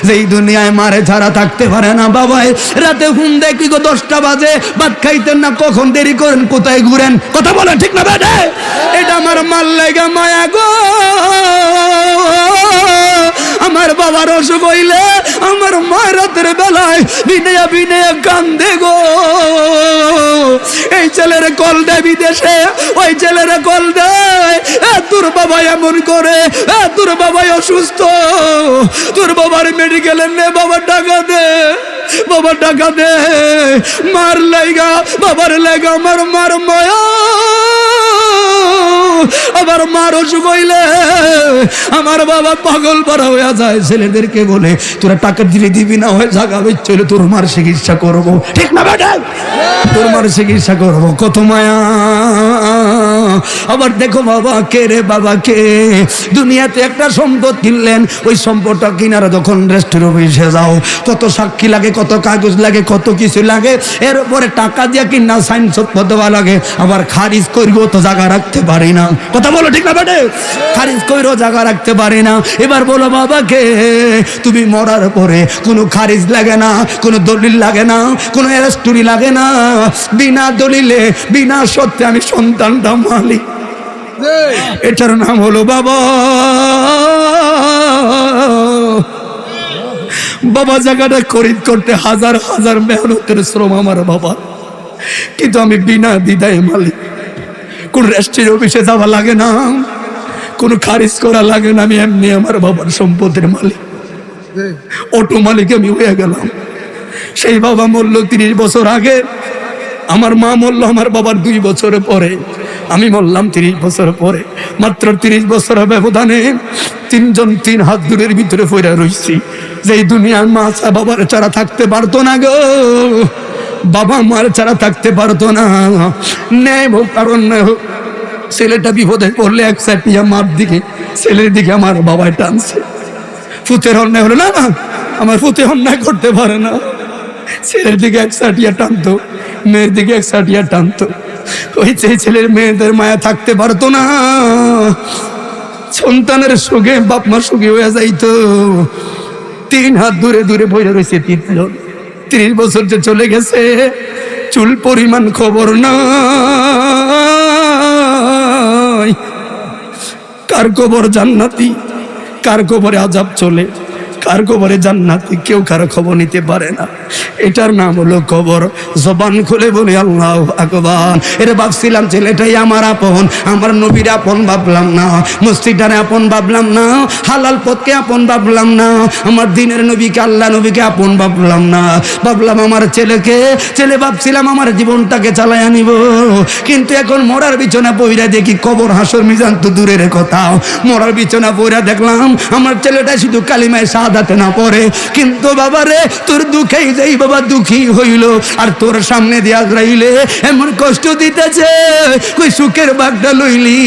যেই দুনিয়ায় মারে ছাড়া থাকতে পারে না। বাবাই রাতে ঘুম দেখি গো 10টা বাজে, ভাত খাইতেন না, কখন দেরি করেন, কোথায় ঘুরেন, কথা বলেন ঠিক না বেটে? এটা আমার মার লাগা মায়া গো। আমার বাবার অসুখ হইলে আমার মা রাতের বেলায় বিনয়া বিনয়া কান্দে গো। এই ছেলের কল দেয় বিদেশে, ওই ছেলের কল দেয়, তোর বাবা এমন করে, তোর বাবা অসুস্থ, তোর বাবার মেডিকেলে নে, বাবা টাকা দে, বাবা টাকা দে। মার লাইগা বাবার লাইগা আমার মার মায়া। আবার মার অসুখ হইলে আমার বাবা পাগল পারা হয়ে যায়। ছেলেদেরকে বলে তোরা টাকা দিলে দিবি না হয় জায়গা বেচলে তোর মার চিকিৎসা করবো, ঠিক না বেটা? তোর মার চিকিৎসা করবো, কত মায়া। আবার দেখো বাবা কে রে, বাবা কে? দুনিয়াতে একটা সম্পদ কিনলেন, ওই সম্পদটা কিনারা যখন রেস্টের অফিসে যাও, কত সাক্ষী লাগে, কত কাগজ লাগে, কত কিছু লাগে, এর উপরে টাকা দিয়ে কিনা সাইন সত্য দেওয়া লাগে। আবার খারিজ করবো তো জায়গা রাখতে পারি না, কথা বলো ঠিক না বেটে? খারিজ কইরও জায়গা রাখতে পারি না। এবার বলো বাবাকে, তুমি মরার পরে কোনো খারিজ লাগে না, কোনো দলিল লাগে না, কোনো অ্যারেস্টরি লাগে না, বিনা দলিলে বিনা সত্যে আমি সন্তানটা মালিক। এটার নাম হলো বাবা। বাবা জায়গাটা খরিদ করতে হাজার হাজার মেহনতের শ্রম আমার বাবা, কিন্তু আমি বিনা দ্বিধায় মালিক। কোন রেস্টের অফিসে যাওয়া লাগে না, কোনো খারিজ করা লাগে না, আমি এমনি আমার বাবার সম্পদের মালিক, অটো মালিক আমি হয়ে গেলাম। সেই বাবা মরল 30 বছর আগে, আমার মা মরল আমার বাবার 2 বছর পরে, আমি মরলাম 30 বছর পরে। মাত্র 30 বছরের ব্যবধানে 3 জন 3 হাত দূরের ভিতরে পড়ে রইছি। যে দুনিয়ার মা বাবার ছাড়া থাকতে পারতো না গো, বাবা মার ছাড়া থাকতে পারতো না। ন্যায় হোক কারণ ন্যায় হোক, ছেলেটা বিপদে পড়লে এক সাইটিয়া মার দিকে, ছেলের দিকে আমার বাবাই টানছে। ফুতের অন্যায় হলো না, আমার ফুতে অন্যায় করতে পারে না, ছেলের দিকে এক সাইটিয়া টানতো, মেয়ের দিকে এক সাইটিয়া টানতো। ওই ছেলের মেয়েদের মায়া থাকতে পারতো না, সন্তানের সুখে বাপ মা সুখী হয়ে যাইতো। 3 হাত দূরে দূরে বইরে রয়েছে 3 জন। 30 বছর যে চলে গেছে, চুল পরিমাণ খবর নাই। কার কবর জান্নাতি, কার কবরে আযাব চলে, কার কবরে জান্নাতি, কেউ কারো খবর নিতে পারে না। এটার নাম হলো কবর। জবান খুলে বলি আল্লাহু আকবার। এটা ভাবছিলাম ছেলেটাই আমার আপন, আমার নবীর আপন ভাবলাম না, মসজিদটারে আপন ভাবলাম না, হালাল পথকে আপন ভাবলাম না, আমার দিনের নবীকে আল্লাহ নবীকে আপন ভাবলাম না, ভাবলাম আমার ছেলেকে। ছেলে ভাবছিলাম আমার জীবনটাকে চালাইয়া নিব, কিন্তু এখন মরার বিছানা পইরা দেখি কবর হাসর মিজান তো দূরের কথা, মরার বিছানা পইরা দেখলাম আমার ছেলেটা শুধু কালিমায় শাহাদাতে না পড়ে, কিন্তু বাবারে তোর দুঃখেই যেই বাবা দুঃখী হইল, আর তোর সামনে দিয়ে আজরাইলে এমন কষ্ট দিতেছে, কই সুখের বাগটা লইলি।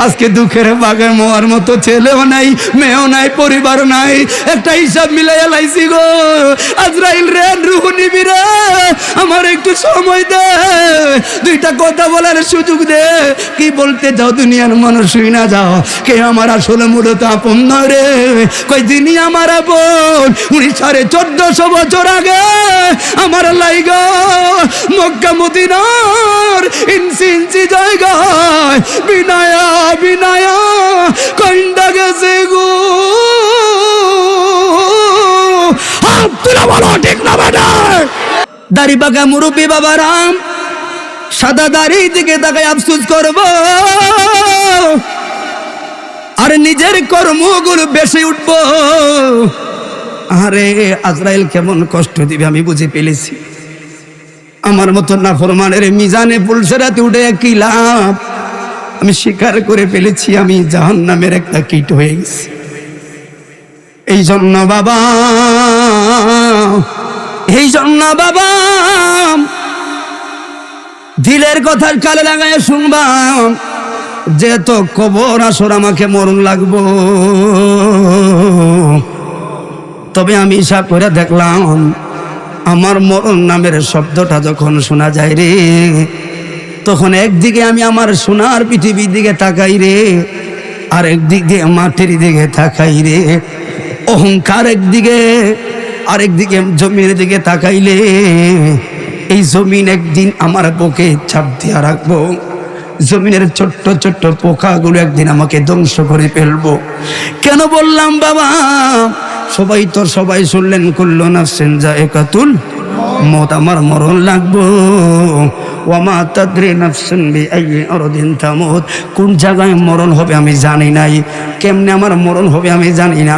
আজকে দুঃখের বাগে মোয়ার মতো ছেলেও নাই, মেয়েও নাই, পরিবার নাই, একটা হিসাব মিলাইয়া লাইছি গো। আজরাইল রে, রূহ নিবি রে, আমার একটু সময় দে, 2টা কথা বলার সুযোগ দে। কি বলতে যাও দুনিয়ার মানুষ শুই না যাও, কে আমার আসলে মূলত আপন নয় রে, কই দিনই আমার আপন। 1450 বছর আগে আমার লাইগা মক্কা মদিনার ইঞ্চি ইঞ্চি জায়গায় বিনায়া বিনায়া কইন্ডা গেছে গো। ঠিক না বেটা? দাড়ি পাকা মুরব্বী বাবা রাম সাদা দাড়ি দিকে তাকায় আফসোস করবো, আর নিজের কর্মগুলো বেশি উঠবো। আরে আজরাইল কেমন কষ্ট দিবে আমি বুঝে পেলেছি। আমার মতো নাফরমানের মিজানে পুলসেরাতে উঠে কি লাভ, আমি স্বীকার করে ফেলেছি আমি জাহান্নামের একটা কীট হয়ে গেছি। এই জন্য বাবা, এই জন্য বাবা দিলের কথার কালে লাগায় শুনবাম, যে তো কবর আসর আমাকে মরণ লাগবো। তবে আমি হিসাব করে দেখলাম আমার মরণ নামের শব্দটা যখন শোনা যায় রে, তখন একদিকে আমি আমার সোনার পৃথিবীর দিকে তাকাই রে, আর একদিক দিয়ে মাটির দিকে তাকাই রে। অহংকার একদিকে, আরেকদিকে জমিনের দিকে তাকাইলে এই জমিন একদিন আমার বুকে চাপ দিয়া রাখবো। জমিনের ছোট্ট ছোট্ট পোকাগুলো একদিন আমাকে ধ্বংস করে ফেলবো। কেন বললাম বাবা? সবাই তো সবাই শুনলেন, কুল্লু নাফসিন যায়কাতুল মওত, আমার মরণ লাগবো। ওয়ামা তাদরি নাফসুন বিআইয়ি আরদিন তামুত, কোন জায়গায় মরণ হবে আমি জানি নাই, কেমনে আমার মরণ হবে আমি জানি না।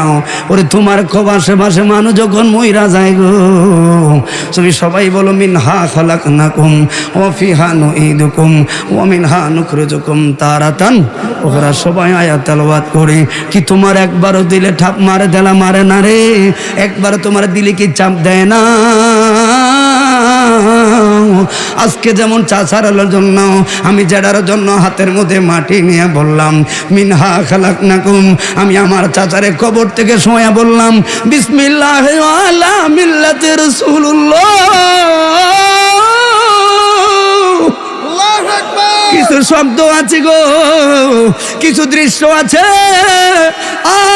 ওরে তোমার খুব আশেপাশে মানুষ যখন মইরা যায় গো, তুমি সবাই বলো মিনহা খালাকনাকুম ওয়া ফিহা নুঈদুকুম ওয়া মিনহা নুখরিজুকুম তারাতান উখরা। সবাই আয়াত তেলাওয়াত করে কি তোমার একবারও দিলে ঠাপ মারে দেলা মারে না রে? একবার তোমার দিলে কি চাপ দেয় না? আজকে যেমন চাচার জন্য আমি জেডার জন্য হাতের মধ্যে মাটি নিয়ে বললাম মিনহা খালাকনাকুম, আমি আমার চাচারে কবর থেকে শোয়া বললাম বিসমিল্লাহ আলা মিল্লাতি রাসূলুল্লাহ। কিছু শব্দ আছে গো, কিছু দৃশ্য আছে,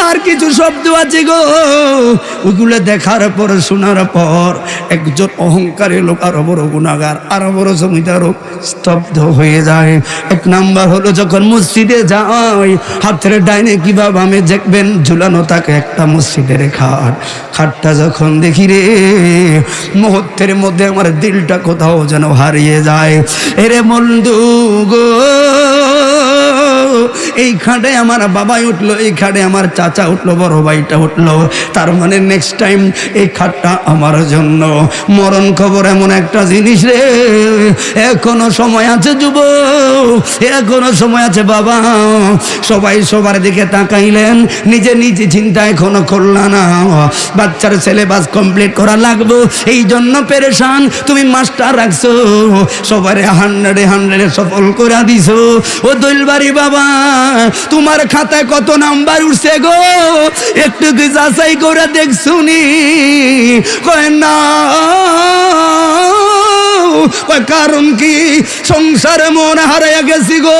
আর কিছু শব্দ আছে গো, ওইগুলো দেখার পর শোনার পর একজন অহংকারী লোক আরো বড় গুনাহগার, আরো বড় জমিদারও স্তব্ধ হয়ে যায়। এক নাম্বার হলো যখন মসজিদে যাই, হাতের ডাইনে কিভাবে আমি দেখবেন ঝুলানো থাকে একটা মসজিদের খাট। খাটটা যখন দেখি রে, মুহূর্তের মধ্যে আমার দিলটা কোথাও যেন হারিয়ে যায়। এরে বন্ধু গো, এই খাটে আমার বাবাই উঠলো, এই খাটে আমার চাচা উঠলো, বড় ভাইটা উঠলো, তার মানে নেক্সট টাইম এই খাটটা আমার জন্য। মরণ খবর এমন একটা জিনিস রে, এখনো সময় আছে যুব, এখনো সময় আছে বাবা। সবাই সবার দিকে তাকাইলেন, নিজে নিজে চিন্তা এখনো করলা না। বাচ্চার সিলেবাস কমপ্লিট করা লাগবে, এই জন্য পেরেশান। তুমি মাস্টার রাখছো, সবারে 100 সফল করে দিছো। ও দইলবাড়ি বাবা, তোমার খাতায় কত নাম্বার উঠছে গো? একটু কি যাচাই করে দেখছুনি? কয় না। কারণ কি? সংসারে মন হারাইয়া গেছি গো,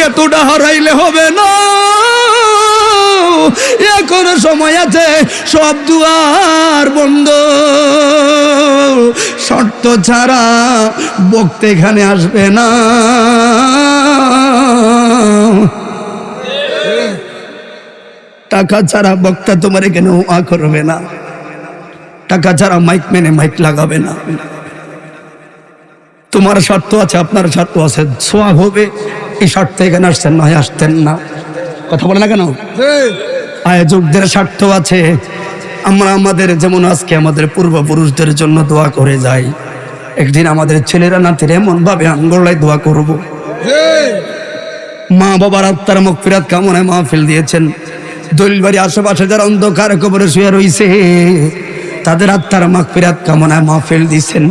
এতটা হারাইলে হবে না, এখনো সময় আছে, সব দুয়ার বন্ধ। শর্ত ছাড়া বক্তা এখানে আসবে না। টাকা ছাড়া বক্তা তোমার এখানে করবে না, টাকা ছাড়া মাইক মেনে মাইক লাগাবে না। তোমার স্বার্থ আছে, আপনার স্বার্থ আছে, সোয়াব হবে, এই স্বার্থে এখানে আসছেন না, আসতেন না। কথা বলে না কেন? আয়োজকদের স্বার্থ আছে। আমরা আমাদের যেমন আজকে আমাদের পূর্বপুরুষদের জন্য দোয়া করে যাই, একদিন আমাদের ছেলেরা নাতিরা এমন ভাবে আঙ্গলায় দোয়া করব। মা বাবার আত্মার মাগফিরাত কামনায় মাহফিল দিয়েছেন। দলিলবাড়ি আশেপাশে যারা অন্ধকার কবরে শুয়ে রয়েছে, তাদের আত্মার মাগফিরাত কামনায় মাহফিল দিয়েছেন।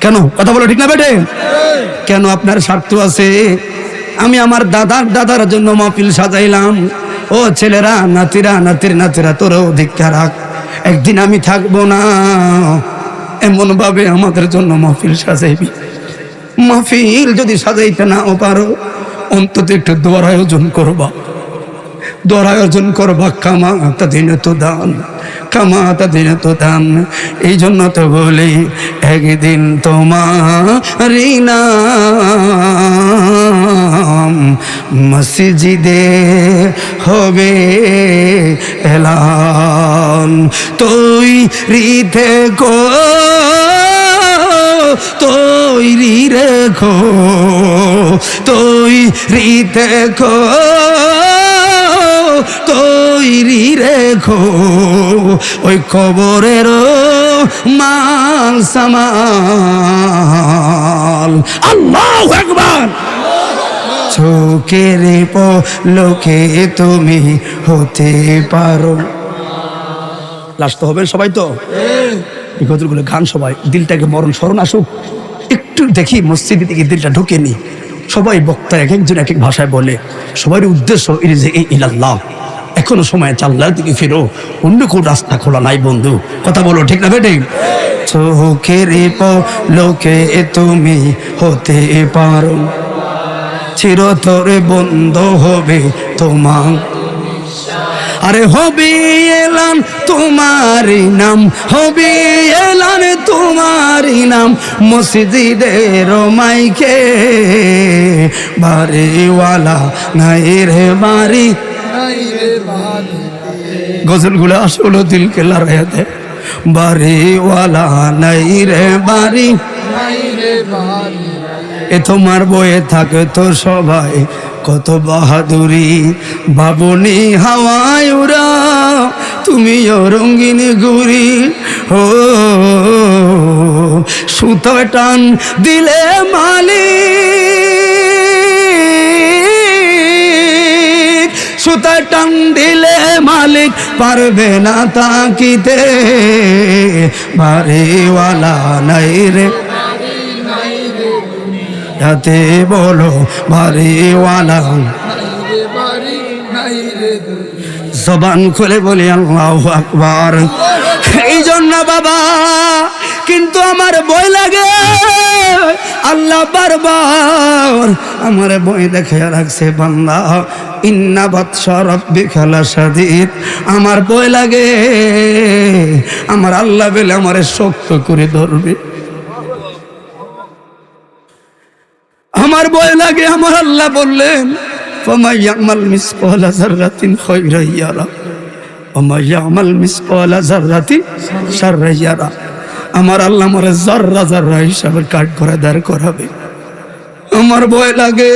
কেন? কথা বলো ঠিক না বেটে? কেন? আপনার স্বার্থ আছে। আমি আমার দাদার জন্য মাহফিল সাজাইলাম। ও ছেলেরা, নাতিরা, নাতিরা, তোরও দীক্ষা রাখ, একদিন আমি থাকবো না, এমন ভাবে আমাদের জন্য মাহফিল সাজাইবি। মাহফিল যদি সাজাইতে নাও পারো, অন্তত একটু দোয়ার আয়োজন করবা, দোয়ার আয়োজন করবা। কামাতা দিন তো দান, কামাতা দিন তো দান। এই জন্য তো বলি একদিন তোমারি নাম মসজিদে হবে এলান। তৈরি কো, তৈরি রেখো, তৈরি দেখো, তৈরি রেখো ওই কবরের মাল সামাল। আল্লাহু আকবার। চোখের পলকে তুমি হতে পারো। লাস্ট হবে সবাই তো এই গজলগুলো গান, সবাই দিলটাকে মরণ স্মরণ আসুক। একটু দেখি মসজিদে দিকে দিলটা ঢুকে নি। সবাই বক্তা এক একজন এক এক ভাষায় বলে, সবার উদ্দেশ্য ইলাল্লাহ। এখনো সময় আছে, আল্লাহর দিকে ফিরো, অন্য কোন রাস্তা খোলা নাই বন্ধু। কথা বলো ঠিক না বেটে? চোখের পলকে তুমি হতে পারো, চিরতরে বন্ধ হবে তোমার আরে হবে এলান তোমারই নাম, হবে এলান তোমারই নাম মসজিদের মাইকে, বাড়িওয়ালা নাই রে বাড়ি। গজলগুলো আসলে দিলকে লড়াইয়া দেয়। বাড়িওয়ালা নাই রে বাড়ি, এ তোমার বয়ে থাকে তো সবাই কত বাহাদুরি, বাবনি হাওয়ায় উড়া তুমিও রঙিন ঘুরি। ও সুতো টান দিলে মালিক, সুতা টান দিলে মালিক পারবে না তাকিতে, বাড়িওয়ালা নাই রে যাতে বলো বাড়িওয়ালা। জবান খুলে বলি আল্লাহু আকবার। এই জন্য বাবা কিন্তু আমার ভয় লাগে, আল্লাহ বারবার আমার ভয় দেখে রাখছে, বান্দা ইন্না বাতশা রাব্বিকা লাশাদীদ। আমার ভয় লাগে আমার আল্লাহ বলে আমারে শক্ত করে ধরবে, আমার ভয় লাগে। আমার আল্লাহ বললেন ফামান ইয়ামাল মিসকালা যাররাতিন খায়রান ইয়ারা ওয়া মান ইয়ামাল মিসকালা যাররাতিন শাররান ইয়ারা। আমার আল্লাহ আমারে যাররা যাররা হিসাবে কাট করে দাঁড় করাবে। আমার ভয় লাগে।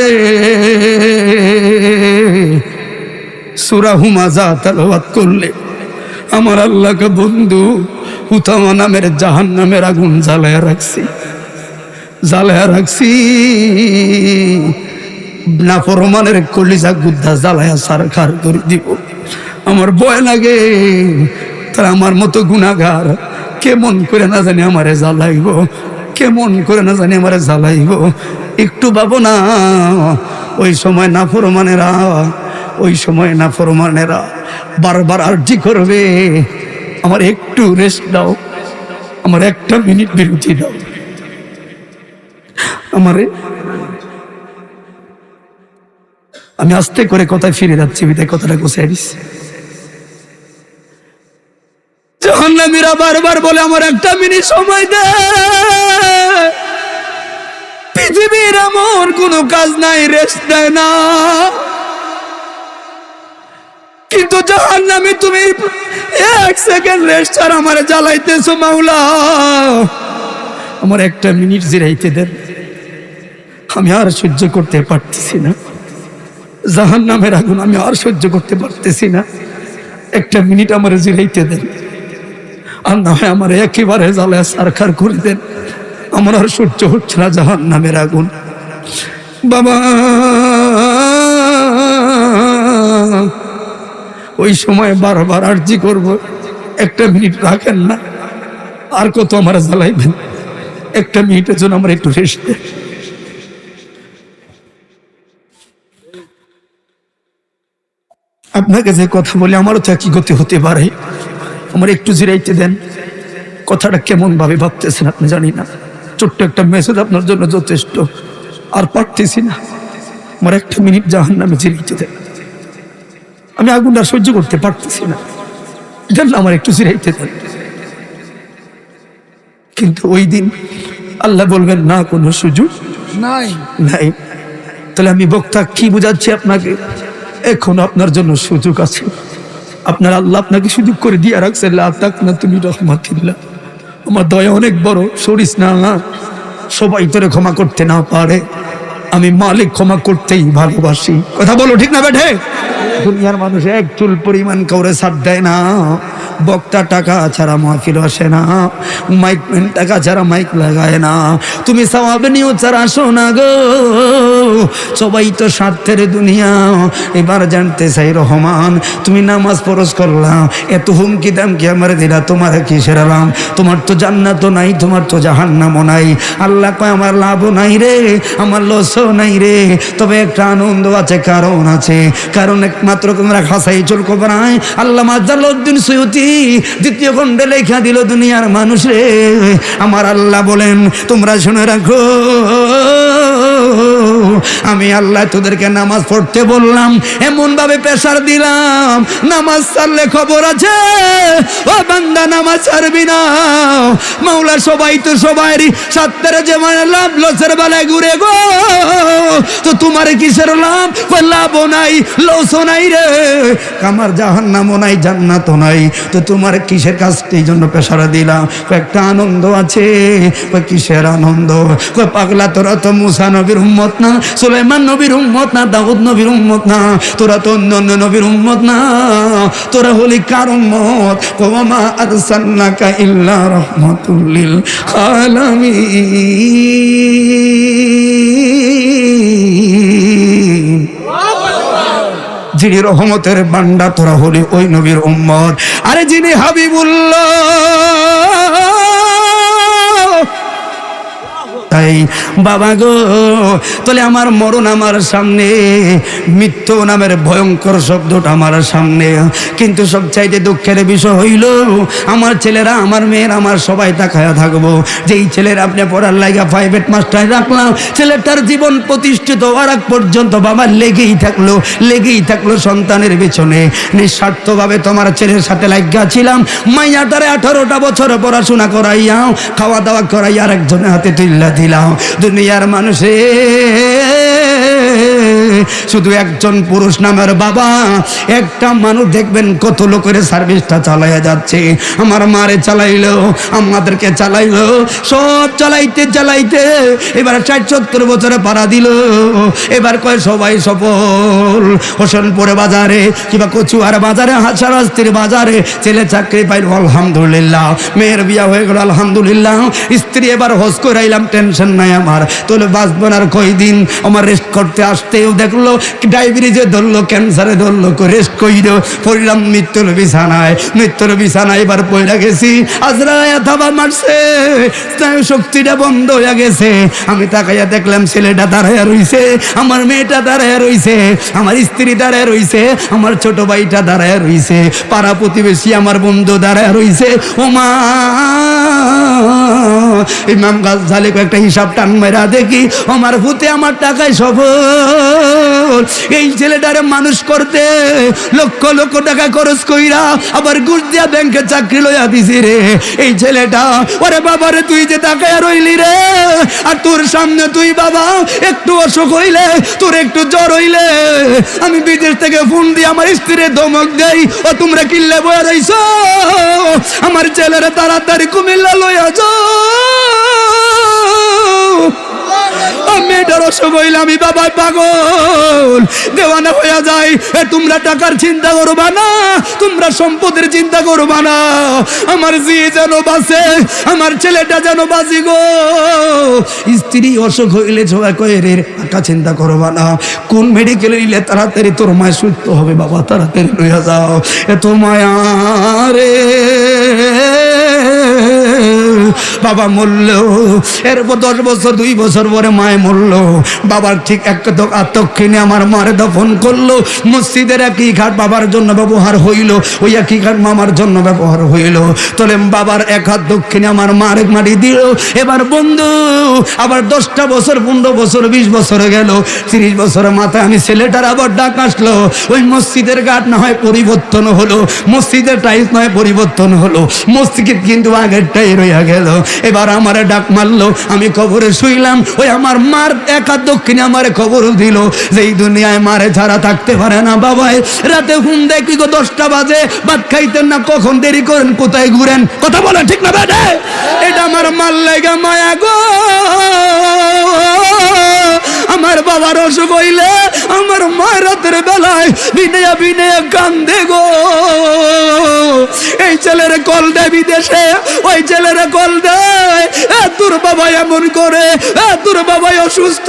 সূরা হুমাযা তেলাওয়াত করলে আমার আল্লাহকে বন্ধু উতামা নামের জাহান্নামের আগুন জ্বালায়া রাখছি, জ্বালায়া রাখছি। নাফরমানের কলিজা গুদ্ধা জ্বালায়া সারখার করে দিব। আমার ভয় লাগে তারা আমার মতো গুনাহগার কেমন করে না জানি আমারে জ্বালাইব, কেমন করে না জানি আমারে জ্বালাইব। একটু ভাবো না, ওই সময় নাফরমানেরা, ওই সময় নাফরমানেরা বারবার আরজি করবে আমার একটু রেস্ট দাও, আমার একটা মিনিট বিরতি দাও। আমারে আমি আস্তে করে কথায় ফিরে যাচ্ছি, বিদায় কথাটা গুছিয়ে দিচ্ছি। জাহান্নামীরা বারবার বলে আমার একটা মিনিট সময় দে। পৃথিবীর এমন কোনো কাজ নাই রেস্ট দেয় না, কিন্তু জাহান্নামী তুমি এক সেকেন্ড রেস্ট আর আমারে জ্বালাইতেছো মাওলা। আমার একটা মিনিট জিরাইতে দেন, আমি আর সহ্য করতে পারতেছি না। জাহান্নামের আগুন আমি আর সহ্য করতে পারতেছি না, একটা মিনিট আমার জিরাইতে দেন। আর না হয় আমার একেবারে জ্বালায় সারখার করে দেন, আমার আর সহ্য হচ্ছে না জাহান্নামের আগুন। বাবা ওই সময় বারবার আরজি করব, একটা মিনিট রাখেন না, আর কত আমার জ্বালাইবেন, একটা মিনিটের জন্য আমার একটু রেস্ট দেন। আপনাকে যে কথা বলে আমারও তো একই গতি হতে পারে, আমার একটু জিরাইতে দেন। কথাটা কেমন ভাবে ভাবতেছেন আপনি জানি না, ছোট্ট একটা মেসেজ আপনার জন্য যথেষ্ট, আর পারতেছি না, আমার একটা মিনিট জাহান্নামে জিরাইতে দেন। আমি আগুনটা সহ্য করতে পারতেছি না, দেন আমার একটু জিরাইতে দেন। কিন্তু ওই দিন আল্লাহ বলবেন না, কোনো সুযোগ নাই নাই। তাহলে আমি বক্তা কি বুঝাচ্ছি আপনাকে, এখন আপনার জন্য সুযোগ আছে। আপনার আল্লাহ আপনাকে সুযোগ করে দিয়ে রাখছে, লা তাকনা তুমি রহমাতিল্লাহ, আমার দয়া অনেক বড়, সরিস না। সবাই তোরে ক্ষমা করতে না পারে, আমি মালিক ক্ষমা করতেই ভালোবাসি। কথা বলো ঠিক না বেঠে? দুনিয়ার মানুষ এক চুল পরিমাণ কাউরে ছাড় দেয় না। বক্তা টাকা ছাড়া মাহফিল আসে না, মাইকম্যান টাকা ছাড়া মাইক লাগায় না। তুমি সওয়াব নিও ছাড়া আসো না গো, সবাই তো স্বার্থের দুনিয়া। এবার জানতে চাই রহমান, তুমি নামাজ ফরজ করলা, এত হুমকি দামকি আমার দিলা, তোমার কিসের আরাম? তোমার তো জান্নাতও নাই, তোমার তো জাহান্নামও নাই। আল্লাহ কয় আমার লাভও নাই রে, আমার লসও নাই রে, তবে একটা আনন্দ আছে, কারণ আছে। কারণ একমাত্র তোমরা খাসাই চুল কোবরায় আল্লামা জালালউদ্দিন সুয়ুতি দ্বিতীয় খণ্ডে লেখা দিল, দুনিয়ার মানুষ রে আমার আল্লাহ বলেন তোমরা শুনে রাখো, আমি আল্লাহ তোদেরকে নামাজ পড়তে বললাম, এমন ভাবে প্রেসার দিলাম, নামাজ ছাড়লে খবর আছে ও বান্দা, নামাজ ছাড়বি না। মাওলা সবাই তো সবাইরই সাত্তারে যে মানে লাভ লসের বেলায় ঘুরে গো, তো তোমার কিসের লাভ? লাভও নাই লসও নাই রে, আমার জাহান্নামও নাই জান্নাতও নাই, তো তোমার কিসের কাজ? এই জন্য পেশারা দিলাম। একটা আনন্দ আছে, কিসের আনন্দ? পাগলা তোরা তো মুসা নবীর উম্মত না, সুলাইমান নবীর উম্মত না, দাউদ নবীর উম্মত না, তোরা তো অন্য নবীর উম্মত না, তোরা হলি কার উম্মত? ওয়ামা আরসালনাকা ইল্লা রাহমাতুল লিল আলামিন। যিনি রহমতের ভান্ডার, তোরা হলি ওই নবীর উম্মত। আরে যিনি হাবিবুল্লাহ, তাই বাবা গো, তাহলে আমার মরণ আমার সামনে, মৃত্যু নামের ভয়ঙ্কর শব্দটা আমার সামনে, কিন্তু সবচাইতে দুঃখের বিষয় হইল আমার ছেলেরা, আমার মেয়ের, আমার সবাই তাকায়া থাকবো। যেই ছেলের আপনি পড়ার লাইগা প্রাইভেট মাস্টার রাখলাম, ছেলেটার জীবন প্রতিষ্ঠিত হওয়ার আগ পর্যন্ত বাবা লেগেই থাকলো সন্তানের পেছনে। নিঃস্বার্থভাবে তোমার ছেলের সাথে লাগিয়া ছিলাম, মাইয়াটারে 18টা বছর পড়াশোনা করাইয়া, খাওয়া দাওয়া করাইয়া আর একজনের হাতে তুইল্লা দিলাম। দুনিয়ার মানুষে শুধু একজন পুরুষ নামের বাবা, একটা মানুষ দেখবেন কত লোকের সার্ভিসটা চালাইয়া যাচ্ছে। আমার মারে চালাইলো, আমাদেরকে চালাইলো, সব চালাইতে এবার 60-70 বছরে পাড়া দিল। এবার কয় সবাই সফল। হোসেনপুরে বাজারে কিংবা কচুয়ার বাজারে, হাসারাস্তির বাজারে ছেলে চাকরি পাইল আলহামদুলিল্লাহ, মেয়ের বিয়া হয়ে গেল আলহামদুলিল্লাহ, স্ত্রী এবার হজ করাইলাম, টেনশন নাই আমার। তাহলে বাঁচবেন আর কয়দিন? আমার রেস্ট করতে আসতেও দেখলো ডায়াবেটিসে ধরলো, ক্যান্সারে ধরলো, রেস্ট কইরো পড়লাম মৃত্যুর বিছানায় এবার পড়া গেছি। আজরাইল থাবা মারছে, স্নায়ু শক্তিটা বন্ধ হয়ে গেছে। আমি তাকাইয়া দেখলাম ছেলেটা দাঁড়াইয়া রইছে, আমার মেয়েটা দাঁড়াইয়া রইছে, আমার স্ত্রী দাঁড়াইয়া রইছে, আমার ছোট ভাইটা দাঁড়াইয়া রইছে, পাড়া প্রতিবেশী আমার বন্ধু দাঁড়াইয়া রইছে। ও মা, ইমাম গাজ্জালি একটা হিসাব টান মেরা দেখি, আমার ভূতে আমার টাকায় সফল। এই ছেলেটারে মানুষ করতে লক্ষ লক্ষ টাকা খরচ কইরা আবার ঘুষ দিয়া ব্যাংকে চাকরি লইয়া দিছি রে। এই ছেলেটা, ওরে বাবা রে, তুই যে তাকায়া রইলি রে, আর তোর সামনে তুই বাবা একটু অসুখ হইলে, তোর একটু জ্বর হইলে, আমি বিদেশ থেকে ফোন দিয়ে আমার স্ত্রীর ধমক দেই, ও তোমরা কিল্লে বয়ে রইছ, আমার ছেলেরা তাড়াতাড়ি কুমিল্লা লইয়া যাও। মেয়েটার অসুখ হইলে আমি বাবা পাগল দেওয়ানা হইয়া যাই। তোমরা টাকার চিন্তা করবা না, তোমরা সম্পদের চিন্তা করবা না, আমার জি যেন বাঁচে, আমার ছেলেটা যেন বাঁচি গো। স্ত্রী অসুখ হইলে সবাই কয়ে রে টাকা চিন্তা করবা না, কোন মেডিকেলে নিলে তাড়াতাড়ি তোর মায় সুস্থ হবে বাবা, তাড়াতাড়ি লইয়া যাও। এত মায়া রে বাবা মরল, এরপর 10 বছর 2 বছর পরে মায় মরল। বাবার ঠিক আত্মক্ষিণে আমার মারে দফন করলো। মসজিদের একই ঘাট বাবার জন্য ব্যবহার হইল, ওই একই ঘাট মামার জন্য ব্যবহার হইল। তাহলে বাবার এক হাত দক্ষিণে আমার মারে মারি দিল। এবার বন্ধু আবার 10টা বছর 15 বছর 20 বছর গেল, 30 বছরের মাথায় আমি ছেলেটার আবার ডাক আসলো। ওই মসজিদের ঘাট না হয় পরিবর্তন হলো, মসজিদের টাইলস নয় পরিবর্তন হলো, মসজিদ কিন্তু আগেরটাই রইয়া গেল। এবার আমারে ডাক মারলো, আমি কবরে শুইলাম। ওই আমার মার একা দক্ষিণে আমারে খবর দিল যে এই দুনিয়ায় মারে ছাড়া থাকতে পারে না বাবাই। রাতে ঘুম দেখি গো 10টা বাজে, ভাত খাইতেন না, কখন দেরি করেন, কোথায় ঘুরেন, কথা বলেন ঠিক না বেটা? এটা আমার মার লাগা মায়া গো। আমার বাবার অসুখ হইলে আমার মা রাতের বেলায় বিনয়া বিনয়া কান্দে গো। এই ছেলের কল দেয় বিদেশে, ওই ছেলের কল দেয়, তোর বাবা এমন করে, তোর বাবা অসুস্থ,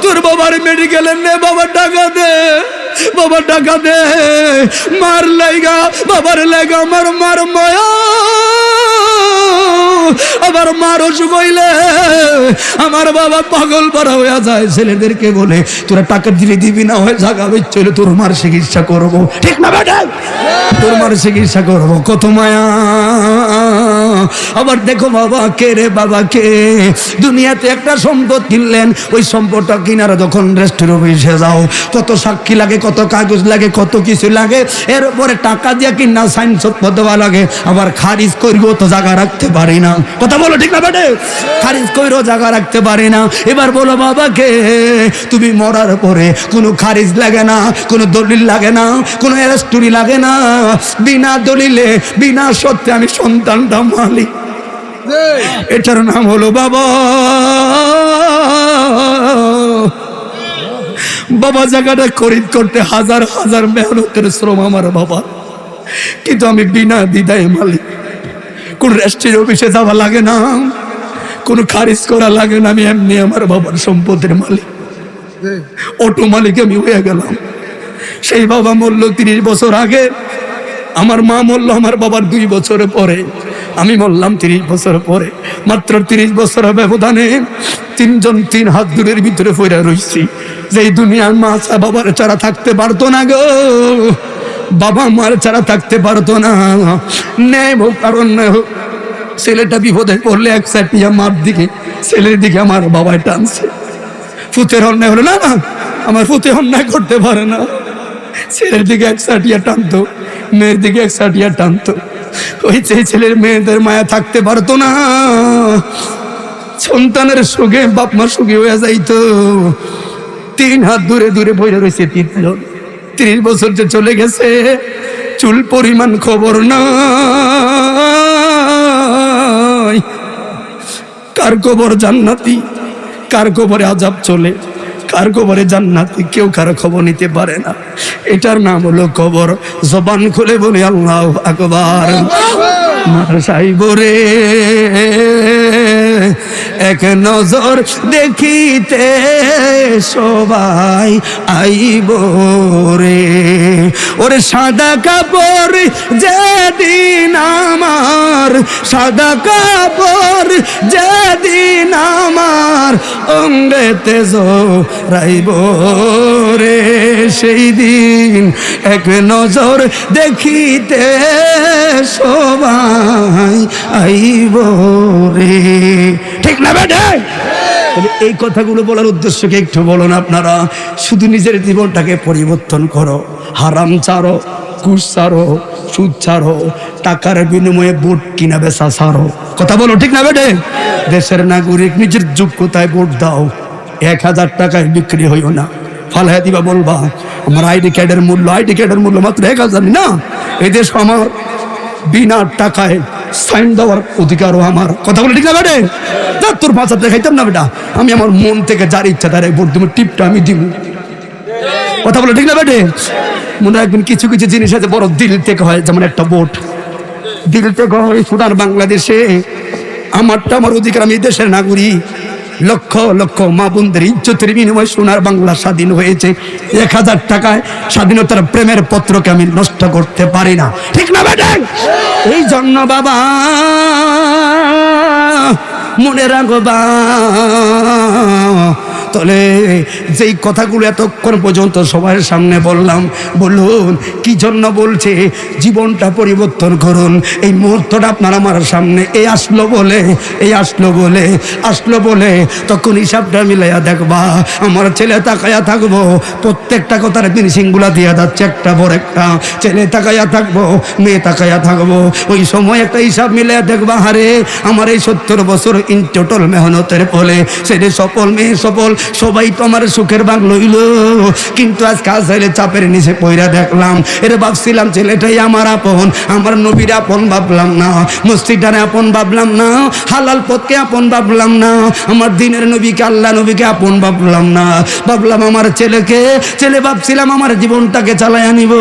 তোর বাবার মেডিকেলে নে, বাবা টাকা দে, বাবা টাকা দে, মার লাইগা, বাবার লাইগা আমার মার মায়া। আবার মার অসুখ হইলে আমার বাবা পাগল পারা হইয়া যায়, ছেলেদেরকে বলে তোরা টাকা দিলে দিবি না হয় জায়গা বেচলে তোর মার চিকিৎসা করবো, ঠিক না বেটা? তোর মার চিকিৎসা করবো। কত মায়া আবার দেখো বাবা কে রে, বাবা কে? দুনিয়াতে একটা সম্পদ কিনলেন, ওই সম্পদটা কিনারা যখন রেস্টের অফিসে যাও, কত সাক্ষী লাগে, কত কাগজ লাগে, কত কিছু লাগে, এর উপরে টাকা দিয়ে কিনা সাইন্স দেওয়া লাগে। আবার খারিজ করিও তো জায়গা রাখতে পারি না, কথা বলো ঠিক না বেটে? খারিজ করিও জায়গা রাখতে পারি না। এবার বলো বাবা কে? তুমি মরার পরে কোনো খারিজ লাগে না, কোনো দলিল লাগে না, কোনো অ্যারেস্টরি লাগে না, বিনা দলিলে বিনা সত্যে আমি সন্তানটা মালিক। এটার নাম হলো বাবা। বাবা জায়গাটা খরিদ করতে হাজার হাজার মেহনতের শ্রম আমার বাবা, কিন্তু আমি বিনা দ্বিধায় মালিক। কোন রেস্টের অফিসে যাওয়া লাগে না, কোনো খারিজ করা লাগে না, আমি এমনি আমার বাবার সম্পদের মালিক, অটো মালিক আমি হয়ে গেলাম। সেই বাবা মরল 30 বছর আগে, আমার মা মরল আমার বাবার 2 বছর পরে, আমি মরলাম 30 বছর পরে। মাত্র 30 বছরের ব্যবধানে 3 জন 3 হাত দূরের ভিতরে পড়ে রইছি। যে দুনিয়ার মা বাবার ছাড়া থাকতে পারতো না গো, বাবা মার ছাড়া থাকতে পারতো না। ন্যায় হোক কারণ ন্যায় হোক, ছেলেটা বিপদে পড়লে এক সাইটিয়া মার দিকে, ছেলের দিকে আমার বাবায় টানছে। ফুতের অন্যায় হলো না, না আমার ফুতে অন্যায় করতে পারে না, ছেলের দিকে এক সাইটিয়া টানতো, মেয়ের দিকে এক সাইটিয়া টানতো। ওই ছেলের মেয়েদের মায়া থাকতে পারতো না, সন্তানের সুখে বাপ মা সুখী হয়ে যাইতো। 3 হাত দূরে দূরে বইরে রয়েছে 3 জন। 30 বছর যে চলে গেছে, চুল পরিমাণ খবর না। কার কবর জান্নাতি, কার কবরে আযাব চলে, কার কবরে জান্নাতি, কেউ কারো খবর নিতে পারে না। এটার নাম হলো কবর। জবান খুলে বলি আল্লাহু আকবার। সাইব রে এক নজর দেখিতে সবাই আইব রে, ওরে সাদা কাপড় যেদিন আমার, সাদা কাপড় যেদিন আমার অঙ্গেতে জড়াইব রে, সেই দিন এক নজর দেখিতে সবাই আইব রে। ঠিক না বেটা? এই কথাগুলো বলার উদ্দেশ্য কি একটু বলুন আপনারা? শুধু নিজের জীবনটাকে পরিবর্তন করো, হারাম ছাড়ো, ঘুষ ছাড়ো, সুদ ছাড়ো, টাকার বিনিময়ে ভোট কিনা বেচা ছাড়ো, কথা বলো ঠিক না বেটে? দেশের নাগরিক, নিজের যোগ্যতায় ভোট দাও, 1000 টাকায় বিক্রি হইও না। ফালাইয়া দিবা, বলবা আমার আইডি কার্ডের মূল্য মাত্র 1000 না। এই দেশ আমার, বিনা টাকায় সাইন দেওয়ার অধিকারও আমার, কথা বলে ঠিক না বেটে? তোর ভাষা দেখাইতাম না বেটা, আমি আমার মন থেকে যার ইচ্ছা তার ভোট দিব, টিপটা আমি দিব, কথা বলে ঠিক না বেটে? মনে রাখবেন কিছু কিছু জিনিস আছে বড় দিল থেকে হয়, যেমন একটা ভোট দিল থেকে হয়। সুদান বাংলাদেশে আমারটা আমার অধিকার, আমি দেশের নাগরিক। লক্ষ লক্ষ মা বোনদের ইজ্জতের বিনিময়ে সোনার বাংলা স্বাধীন হয়েছে। 1000 টাকায় স্বাধীনতার প্রেমের পত্রকে আমি নষ্ট করতে পারি না, ঠিক না বেটা? এই জন্য বাবা মনে রাখবা, তলে যেই কথাগুলো এতক্ষণ পর্যন্ত সবার সামনে বললাম, বলুন কি জন্য বলছে? জীবনটা পরিবর্তন করুন। এই মুহূর্তটা আপনার আমার সামনে আসলো বলে তখন হিসাবটা মিলাইয়া দেখবা। আমার ছেলে তাকায়া থাকবো, প্রত্যেকটা কথার ফিনিশিংগুলা দিয়া যাচ্ছে একটা পর একটা। ছেলে তাকায়া থাকবো, মেয়ে তাকায়া থাকবো, ওই সময় একটা হিসাব মিলাইয়া দেখবা, হারে আমার এই 70 বছর ইন টোটাল মেহনতের ফলে ছেলে সফল, মেয়ে সফল, সবাই তো আমার সুখের ভাগ লইল, কিন্তু আজ কাজ হইলে চাপের নিচে পইরা দেখলাম, এর ভাবছিলাম ছেলেটাই আমার আপন, আমার নবীর আপন ভাবলাম না, মসজিদারে আপন ভাবলাম না, হালাল পথকে আপন ভাবলাম না, আমার দিনের নবীকে, আল্লাহ নবীকে আপন ভাবলাম না, ভাবলাম আমার ছেলে ভাবছিলাম আমার জীবনটাকে চালাইয়া নিব,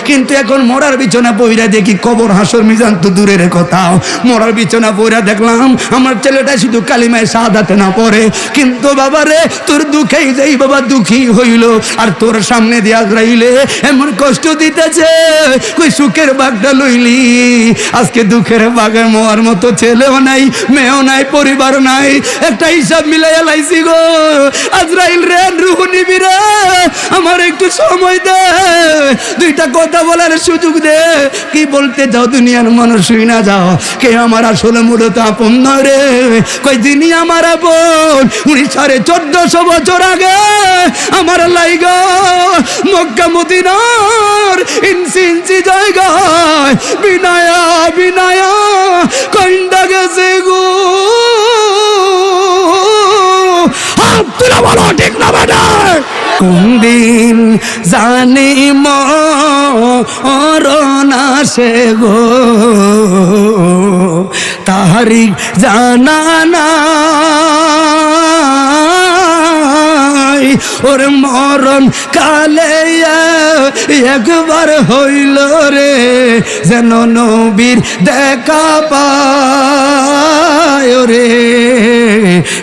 কিন্তু এখন মরার বিছানা পইরা দেখি কবর হাসর মিজান তো দূরের কথা, মরার বিছানা পইরা দেখলাম আমার ছেলেটা শুধু কালিমায় শাহাদাতে না পড়ে, কিন্তু বাবা রে তোর দুঃখেই যেই বাবা দুঃখী হইল, আর তোর সামনে দিয়ে আজরাইলে এমন কষ্ট দিতেছে, কই সুখের বাগটা লইলি, আজকে দুঃখের বাগের মোয়ার মতো ছেলেও নাই, মেয়েও নাই, পরিবার নাই, একটা হিসাব মিলাইয়া লাইছি গো। আজরাইল রে, রূহ নিবি রে, আমার একটু সময় দে, দুইটা কথা বলার সুযোগ দে। কি বলতে যাও দুনিয়ার মানুষ শুই না যাও, কে আমার আসলে মূলত আপন নয় রে, কই দিনই আমার আপন। 1450 বছর আগে আমার লাইগা মক্কা মদিনার ইঞ্চি ইঞ্চি জায়গায় বিনায়া বিনায়া কইন্ডা গেছে গো। বলো ঠিক না বেটা? কোন দিন জানি মরণ আসে গো, তারিখ জানা নাই, ওর মরণ কালে একবার হইল রে, যেন নবীর দেখা পায় রে।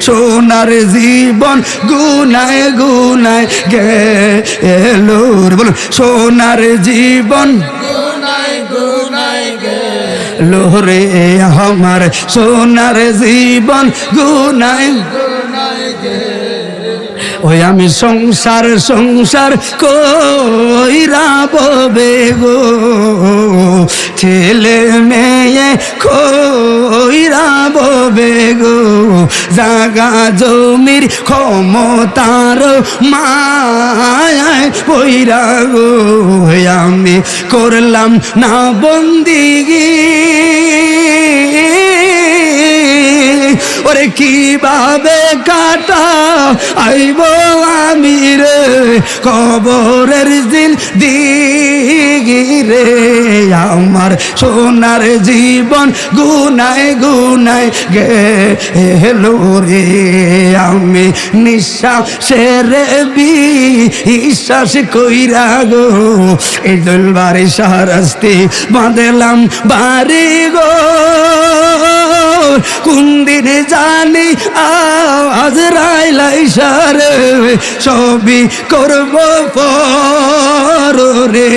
সোনার জীবন গুনায় গুনায় গেল, বলো সোনার জীবন গুনায় গুনায় গেল রে, আমার সোনার জীবন গুনায় গুনায় গেল। ওই আমি সংসার সংসার কইরা ববে গো, ছেলে মেয়ে কইরা ববে গো, জাগা জমির ক্ষমতার মায়ায় পইরা গো, আমি করলাম না বন্দিগি, ওরে কিভাবে কাটা আইব আমি রে, কবরের দিন দিগি রে, আমার সোনার জীবন গুনায় গুনায় গেল রে, আমি নিঃশ্বাসের বিশ্বাস কইরা গো, এই দলবারে সারাস্তি বাঁধলাম বাড়ি গো, কোন দিন জানি আজরাইল আইসারে, সবই করব পর রে,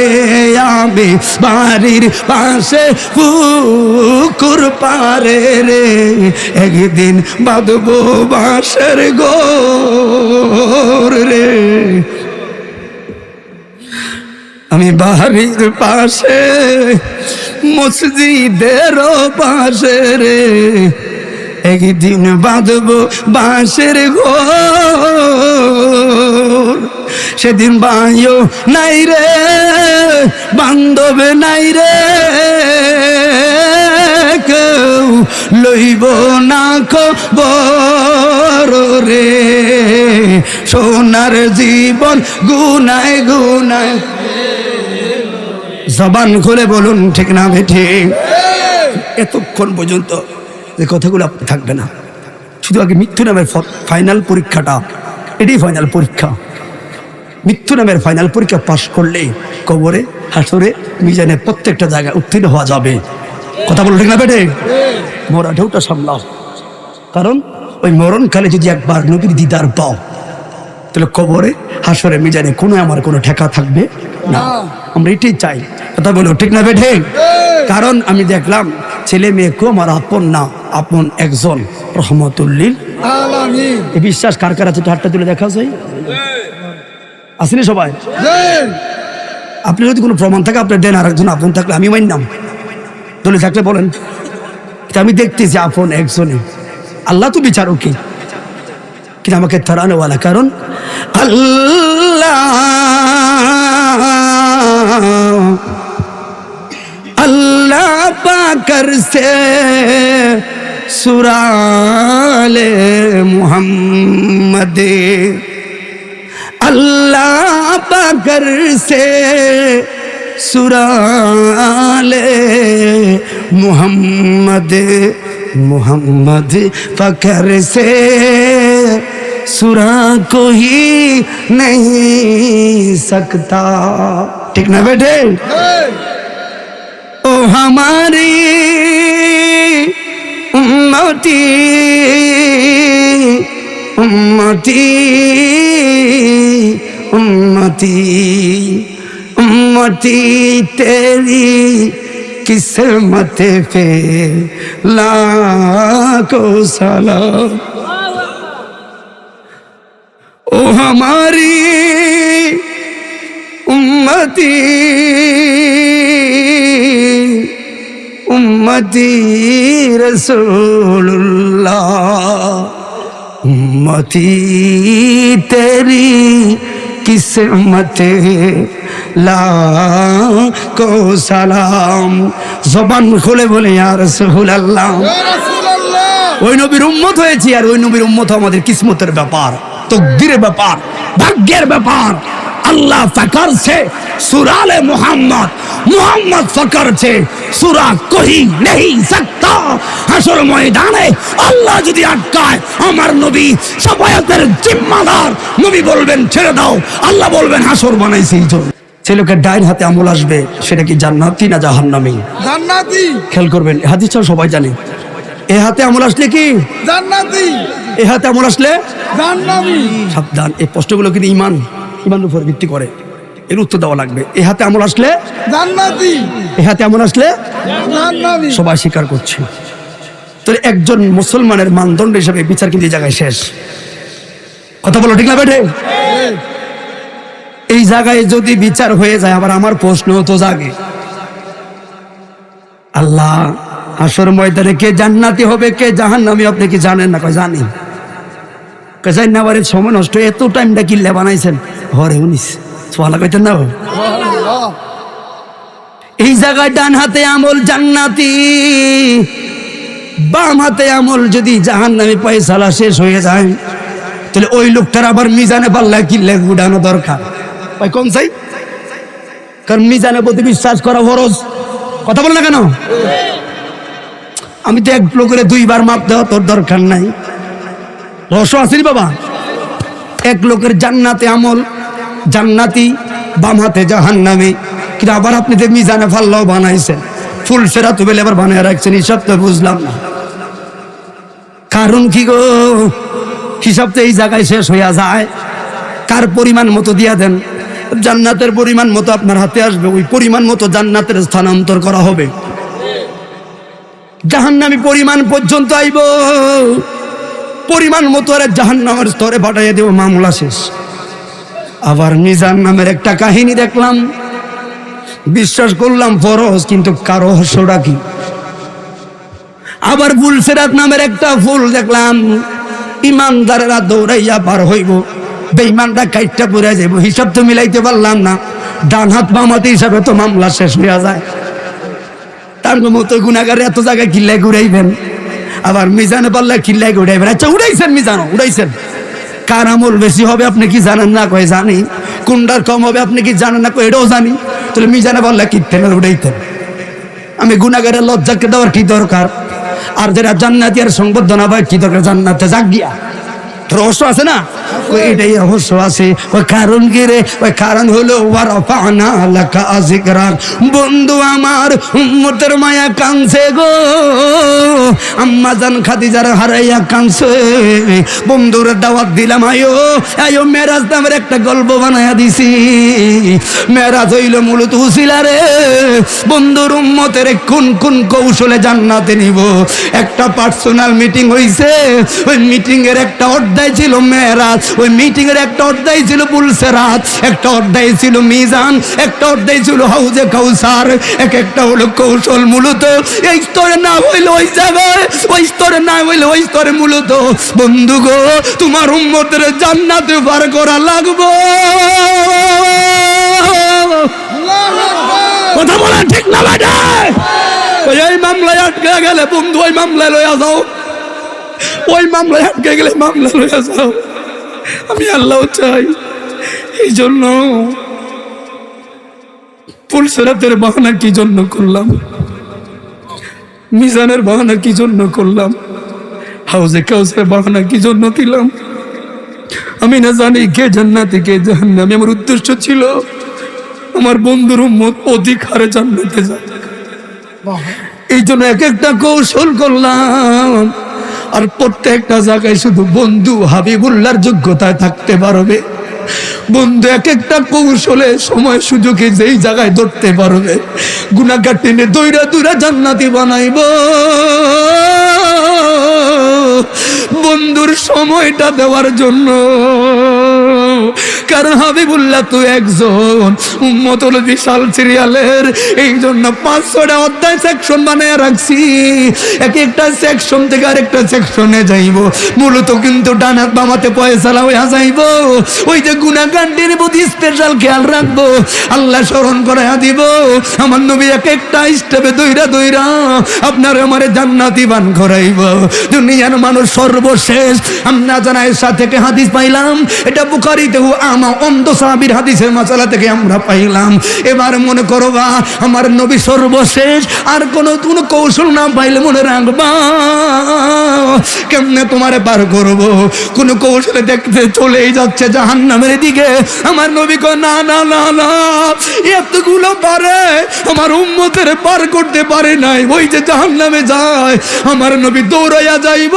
আমি বাড়ির পাশে পুকুর পারে রে, একদিন বাঁধবো বাঁশের ঘর রে, আমি বাড়ির পাশে মসজিদের পাশে রে, একদিন বাঁধবো বাঁশের ঘর, সেদিন বাঁয়ো নাই রে, বান্ধব নাই রে, কেউ লইব না খবর রে, সোনার জীবন গুনায় গুনায়। জবান খুলে বলুন ঠিক না বেঠি? এতক্ষণ পর্যন্ত যে কথাগুলো থাকবে না, শুধু আগে মৃত্যু নামের ফাইনাল পরীক্ষাটা, এটাই ফাইনাল পরীক্ষা। মৃত্যু নামের ফাইনাল পরীক্ষা পাশ করলে কবরে, হাসরে, মিজানে প্রত্যেকটা জায়গায় উত্তীর্ণ হওয়া যাবে। কথা বলুন ঠিক না বেটে? মরা ঢেউটা সামলাও, কারণ ওই মরণকালে যদি একবার নবীর দিদার পাও, তাহলে কবরে, হাসরে, মিজানে কোনো আমার কোনো ঠেকা থাকবে না। আমরা এটাই চাই। কথা বলো ঠিক না বেঠে? কারণ আমি দেখলাম ছেলে মেয়েকেও আমার আপন না, আপন একজন রহমতুল্লিল আলামিন। এই বিশ্বাস কার কার আছে? হাতটা তুলে দেখা যায়, আসেনি সবাই? আপনি যদি কোনো প্রমাণ থাকে আপনি দেন, আর একজন আপন থাকলে আমি মানলাম, দলে থাকলে বলেন। আমি দেখতেছি আপন একজনই, আল্লাহ তো বিচারক কি, কিন্তু আমাকে তারানেওয়ালা, কারণ আল্লাহ अल्लाह पाकर से सुराले मोहम्मद, अल्लाह पाकर से सुराले मोहम्मद, मोहम्मद फकर से सुरा कोई नहीं सकता। ठीक ना बेटे? ओ हमारी उम्मती উম্মতি উম্মতি उम्मती तेरी किस्मत पे लाखों सलाम। ओ हमारी उम्मती उम्मती रसूलुल्लाह उम्मती तेरी किस्मत लाखो सलाम। জবান খুলে বলে ইয়া রাসূলুল্লাহ, ওই নবীর উম্মত হয়েছি, আর ওই নবীর উম্মত আমাদের কিসমতের ব্যাপার, তকদিরের ব্যাপার, ভাগ্যের ব্যাপার। अल्लाह फकर से सुराले मोहम्मद मोहम्मद फकर से सुरा कोई नहीं सकता। হাসর ময়দানে আল্লাহ যদি আটকায় আমার নবী শাফায়াতের জিম্মাদার, নবী বলবেন ছেড়ে দাও, আল্লাহ বলবেন হাসর বানাইছি এই জন্য। ছেলেকে ডাইন হাতে আমল আসবে, সেটা কি জান্নাতি না জাহান্নামী? জান্নাতি। খেয়াল করবেন, হাদিসটা সবাই জানে। এ হাতে আমল আসলে কি জান্নাতি, এ হাতে আমল আসলে জাহান্নামী। সাবধান, এই প্রশ্নগুলো কিন্তু ইমানের উপর ভিত্তি করে, এর উত্তর দেওয়া লাগবে। এ হাতে আমল আসলে জান্নাতি, এ হাতে আমল আসলে জাহান্নামী। সবাই স্বীকার করছে। তো একজন মুসলমানের মানদণ্ড হিসেবে বিচার কিন্তু এই জায়গায় শেষ। কথা বলো ঠিক না বেটে? এই জায়গায় যদি বিচার হয়ে যায়, আবার আমার প্রশ্ন তো জাগে, আল্লাহ হাসর ময়দানে কে জান্নাতি হবে কে জাহান্নামী আপনি কি জানেন না? কয় জানি। জানি না, আবার সময় নষ্ট, এত টাইমটা কিল্লে বানাইছেন হরে উনিস সোয়ালা কইতেন না। এই জায়গায় ডান হাতে আমল জান্নাতি, বাম হাতে আমল যদি জাহান্নামী পয়সালা শেষ হয়ে যায়, তাহলে ওই লোকটার আবার মিজানে পাল্লা কিল্লে গুড়ানো দরকার। ভাই কোন চাই? কারণ মিজানের প্রতি বিশ্বাস করা ফরজ। কথা বল না কেন? আমি তো এক লোকের দুইবার মাপ দেওয়া তোর দরকার নাই, রহস্য আসেনি বাবা। এক লোকের জান্নাতে আমল জান্নাতি, বাম হাতে জাহান্নামী, কিন্তু আবার আপনি তো মিজানে পাল্লাও বানাইছেন, ফুল সেরা তো বেলে আবার বানিয়ে রাখছেন, হিসাব তো বুঝলাম না। কারণ কি গো? হিসাব তো এই জায়গায় শেষ হইয়া যায়। কার পরিমাণ মতো দিয়া দেন, জান্নাতের পরিমাণ মতো আপনার হাতে আসবে, ওই পরিমাণ মতো জান্নাতের স্থানান্তর করা হবে। জাহান্নামী পরিমাণ পর্যন্ত আইব, পরিমাণ মতো আরে জাহান্নামের স্তরে পাঠাইয়া দেব, মামলা শেষ। আবার মিজান নামের একটা কাহিনী দেখলাম, বিশ্বাস করলাম ফরজ, কিন্তু কারো রহস্যটা কি? আবার ফুলসেরাত নামের একটা ফুল দেখলাম, ইমানদারেরা দৌড়াইয়া পার হইব, বেঈমানটা কাইটটা পড়ে যাইব। হিসাব তো মিলাইতে পারলাম না, ডান হাত বাম হাত হিসাবে তো মামলা শেষ হইয়া যায়। তার মতো গুনাহগার এত জায়গায় কিল্লাই ঘুরাইবেন, আবার মিজানে পাল্লা কিল্লাই ঘুরাইবেন। আচ্ছা উড়াইছেন মিজানো, উড়াইছেন, কার আমল বেশি হবে আপনি কি জানেন না? কয় জানি। কোনটার কম হবে আপনি কি জানেন না? কয় এটাও জানি। তাহলে মিজানে পাল্লা কিনতেন আর উড়াইতেন। আমি গুনাহগারের লজ্জাকে দেওয়ার কি দরকার? আর যারা জান্নাতি আর সংবর্ধনা পায় কি দরকার? জান্নাতে যাক গিয়া রহস্য আছে না, এটাই রহস্য আছে। ওই কারণ কি রে? ওই কারণ হলো ওয়ারাফানা লাকা যিকরাক। বন্ধু আমার উম্মতের মায়া কাঁদছে গো, আম্মা জান খাদিজার হারাইয়া কাঁদছে। বন্ধুর দাওয়াত দিলাম, আয়ো আয়ো মেরাজ নামের একটা গল্প বানায়া দিছি। মেরাজ হইল মূলত উসিলা রে, বন্ধুর উম্মতের কোন কোন কৌশলে জান্নাতে নিব। একটা পার্সোনাল মিটিং হইছে, ওই মিটিং এর একটা অধ্যায় ছিল মেরাজ, ওই মিটিং এর একটা অধ্যায় ছিল পুলসেরাত, একটা অধ্যায় ছিল মিজান, একটা অধ্যায় ছিল হাউজে কাউসার। এক একটা হলো কৌশল। মূলত এই স্তরে না হইলে ওই জায়গায়, ওই স্তরে না হইলে ওই স্তরে মূলত বন্ধু গো তোমার উম্মতের জান্নাতে পার করা লাগবে। কথা বলা ঠিক না বেটা? ওই মামলায় আটকে গেলে বন্ধু ওই মামলায় লইয়া যাও, ওই মামলায় আটকে গেলে মামলা লইয়া যাও। আমি আল্লাহ চাই, এই জন্য পুলসেরাতের বাহানা কি জন্য করলাম, মিজানের বাহানা কি জন্য করলাম, হাউজে কাউসারের বাহানা কি জন্য দিলাম? আমি না জানি কে জান্নাতি কে জাহান্নামী। আমার উদ্দেশ্য ছিল আমার বন্ধুর উম্মত অধিক হারে জান্নাতে যায়, এই জন্য এক একটা কৌশল করলাম। আর প্রত্যেকটা জায়গায় শুধু বন্ধু হাবিবুল্লাহর যোগ্যতায় থাকতে পারবে। বন্ধু এক একটা কৌশলে সময় সুযোগে যেই জায়গায় ধরতে পারবে, গুনাহগার টেনে দইরা দইরা জান্নাতি বানাইব। বন্ধুর সময়টা দেওয়ার জন্য। কারণ হাবিবুল্লাহ তো একজন উম্মতুল বিশাল সিরিয়ালের, এই জন্য 5-6টা অধ্যায় সেকশন বানায় রাখছি। এক একটা সেকশন থেকে আরেকটা সেকশনে যাইব, মূলত কিন্তু ডানাত বামাতে পয়সালা হইয়া যাইব। ওই যে গুনাহগারদের প্রতি স্পেশাল খেয়াল রাখবো, আল্লাহ স্মরণ করাইয়া দিব। আমার নবী এক একটা স্টেপে দইরা দইরা আপনার আমারে জান্নাতি বান করাইব। দুনিয়ার মানুষ সর্বশেষ আমরা জানা এসা থেকে হাদিস পাইলাম, এটা বুখারীতে আমা অন্ধ সাহাবীর হাদিসের মাসালা থেকে আমরা পাইলাম। এবার মনে করবা আমার নবী সর্বশেষ, আর কোনো কৌশল না পাইলে মনে রাখবা কেমনে তোমারে পার করব। কোন কৌশলে দেখতে চলেই যাচ্ছে জাহান্নামের দিকে। আমার নবী কয় না না না না, এতগুলো পারে আমার উম্মতের পার করতে পারে নাই। ওই যে জাহান্নামে যায়, আমার নবী দৌড়াইয়া যাইব।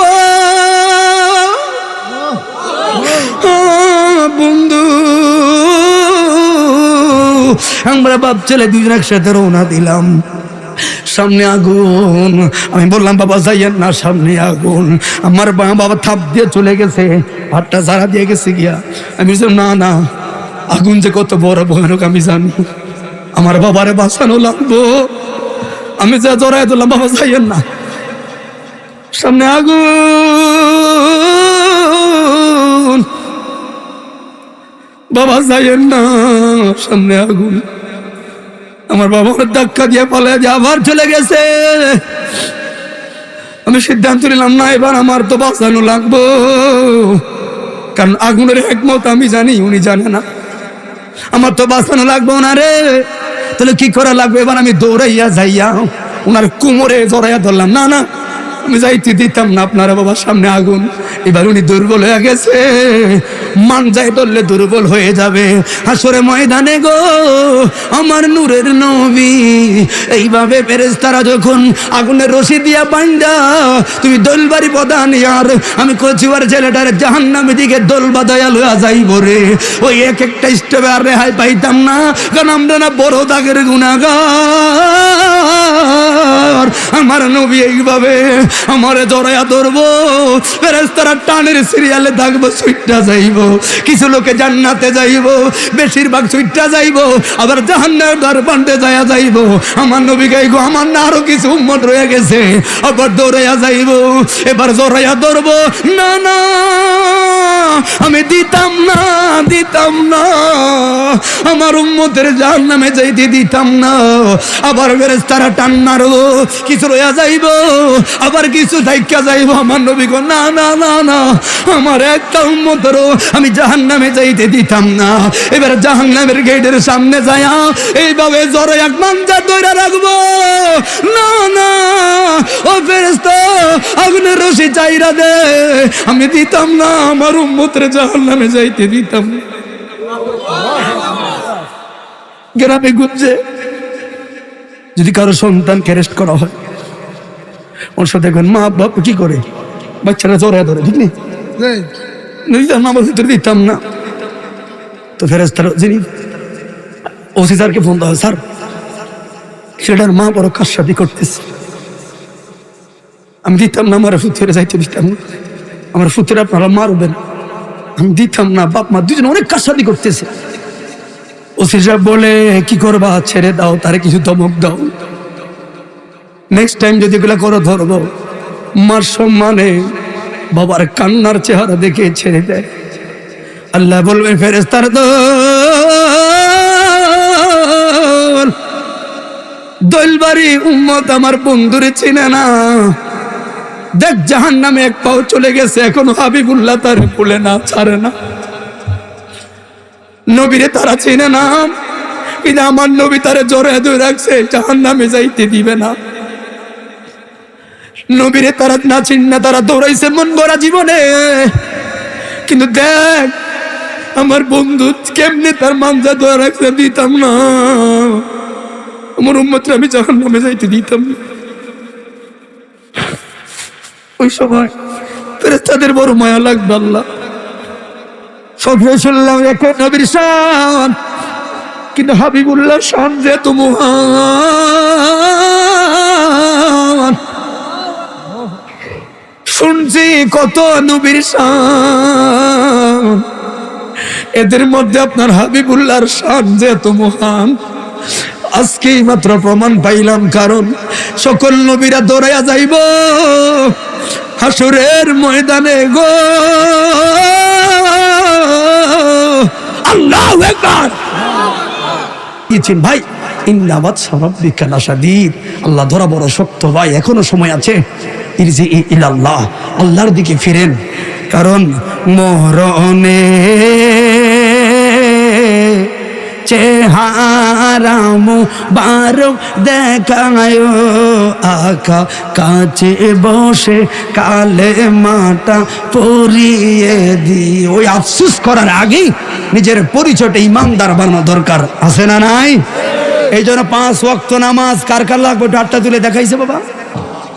বন্ধু আমরা বাপ ছেলে দুজন একসাথে রওনা দিলাম, সামনে আগুন। আমি বললাম বাবা যাইয়েন না, সামনে আগুন। আমার বাবা থাপ দিয়ে চলে গেছে, হাতটা ঝাড়া দিয়ে গেছে গিয়া। আমি বললাম না না, আগুন যে কত বড় ভয়ানক আমি জানি, আমার বাবারে বাঁচানো লাগবো। আমি যা জড়াই দিলাম, বাবা যাইয়েন না, সামনে আগুন, বাবা যাইয়েন না, সামনে আগুন। আমার বাবার ধাক্কা দিয়ে পালায় দিয়ে আবার চলে গেছে। আমি সিদ্ধান্ত নিলাম না, এবার আমার তো বাঁচানো লাগবো। কারণ আগুনের হিকমত আমি জানি, উনি জানে না। আমার তো বাঁচানো লাগবো না রে। তাহলে কি করা লাগবে? এবার আমি দৌড়াইয়া যাইয়া ওনার কোমরে জড়াইয়া ধরলাম। না না, আমি যাইতে দিতাম না, আপনারা বাবা সামনে আগুন। এবার উনি দুর্বল হয়ে গেছে, মান যাই ধরলে দুর্বল হয়ে যাবে হাসরে ময়দানে গো। আমার নূরের নবী এইভাবে ফেরেশতারা যখন আগুনের রশি দিয়া বাঁধা, তুমি দোলবাড়ি প্রধান ইয়ার, আমি কচুয়ার ছেলেটার জাহান্নামের দিকে দোল বাঁধাইয়া লইয়া যাইব রে। ওই এক একটা স্টেপে আর রেহাই পাইতাম না, কারণ আমরা না বড় দাগের গুনাহগার। আমার নবী এইভাবে আমারে জড়াইয়া ধরবো, ফেরেশতারা টানের সিরিয়ালে থাকবো, সুইটটা যাইব। কিছু লোকে জান্নাতে যাইব, বেশিরভাগ সুইটটা যাইব, আবার জাহান্নামের দ্বার বানতে যায়া যাইব। আমার নবী গাইগো, আমার না আরো কিছু উম্মত রয়ে গেছে, আবার দৌড়াইয়া যাইব। এবার জড়াইয়া ধরবো, না না আমি দিতাম না, দিতাম না, আমার উম্মতের জাহান্নামে যাইতে দিতাম না। আবার ফেরেশতারা টান মারবো, কিছু রইয়া যাইব, আবার কিছু ধাক্কা যাইব। আমার নবী গো, না না না না, আমার একটা উম্মতেরও আমি জাহান্নামে যাইতে দিতাম না। এবার জাহান্নামের গেটের সামনে যায়া এইভাবে জড়ে এক মাঞ্জা ধরে রাখবো। না না, ও ফেরেশতা আগুনের রশি চাইরা দে, আমি দিতাম না, আমার উম্মতের জাহান্নামে যাইতে দিতাম না। গ্রামে গুঞ্জে যদি কারো সন্তানকে অ্যারেস্ট করা হয়, ওর সাথে দেখবেন মা বাপ কি করে, বাচ্চারা জড়ায় ধরে, ঠিক নেই, দিতাম না, আমার ভিতরে দিতাম না। তো ফেরেশতারা যিনি ওসি স্যারকে ফোন দেওয়া, স্যার সেটার মা বড় কারসাদি করতেছে, আমি দিতাম না, আমার ফুতেরে যাইতে দিতাম না, আমার ফুতেরে আপনারা মারবেন, আমি দিতাম না, বাপ মা দুজন অনেক কারসাদি করতেছে। ওসি সাহেব বলে কি করবা, ছেড়ে দাও, তারে কিছু ধমক দাও, নেক্সট টাইম যদি এগুলা করো ধরবো। মার সম্মানে বাবার কান্নার চেহারা দেখে ছেড়ে দেয়। আল্লাহ বলবে ফেরেশতারা দোলবাড়ি উম্মত আমার বন্ধুরে চিনে না, দেখ জাহান্নামে এক পাও চলে গেছে, এখনো হাবিবুল্লাহ তার ভুলে না, ছাড়ে না। নবীরে তারা চিনে না, কিন্তু আমার নবী তারে জড়ায় ধরে রাখছে, জাহান্নামে যাইতে দিবে না। নবীরে তারা না চিনে, তারা দৌড়াইছে মন গড়া জীবনে, কিন্তু দেখ আমার বন্ধু কেমনে তার মানজা ধরে রাখছে, দিতাম না, আমার উম্মতরে আমি জাহান্নামে যাইতে দিতাম না। ওই সময় ফেরেশতাদের বড় মায়া লাগবে আল্লাহ। সবই শুনলাম এখন নবীর শান, কিন্তু হাবিবুল্লাহ শান যে তো মহান। শুনছি কত নবীর শান, এদের মধ্যে আপনার হাবিবুল্লাহর শান যে তো মহান। আজকেই মাত্র প্রমাণ পাইলাম, কারণ সকল নবীরা দৌড়াইয়া যাইব হাসরের ময়দানে গো। আল্লাহু আকবার। ইচিন ভাই, ইন্নাবাদ সারাব্বিকা লাশাদীদ, আল্লাহ ধরা বড় শক্ত ভাই, এখনো সময় আছে। ইরজি ইলাল্লাহ, আল্লাহর দিকে ফিরেন, কারণ মরণে চেহারা মুবারক দেখায় আকা কাছে বসে কালে মাটা পরিয়ে দি। ওই আফসোস করার আগেই নিজের পরিচয়টা ইমানদার বানানো দরকার, আছে না নাই? এই জন্য 5 ওয়াক্ত নামাজ কার কার লাগবে হাতটা তুলে দেখাইছে বাবা।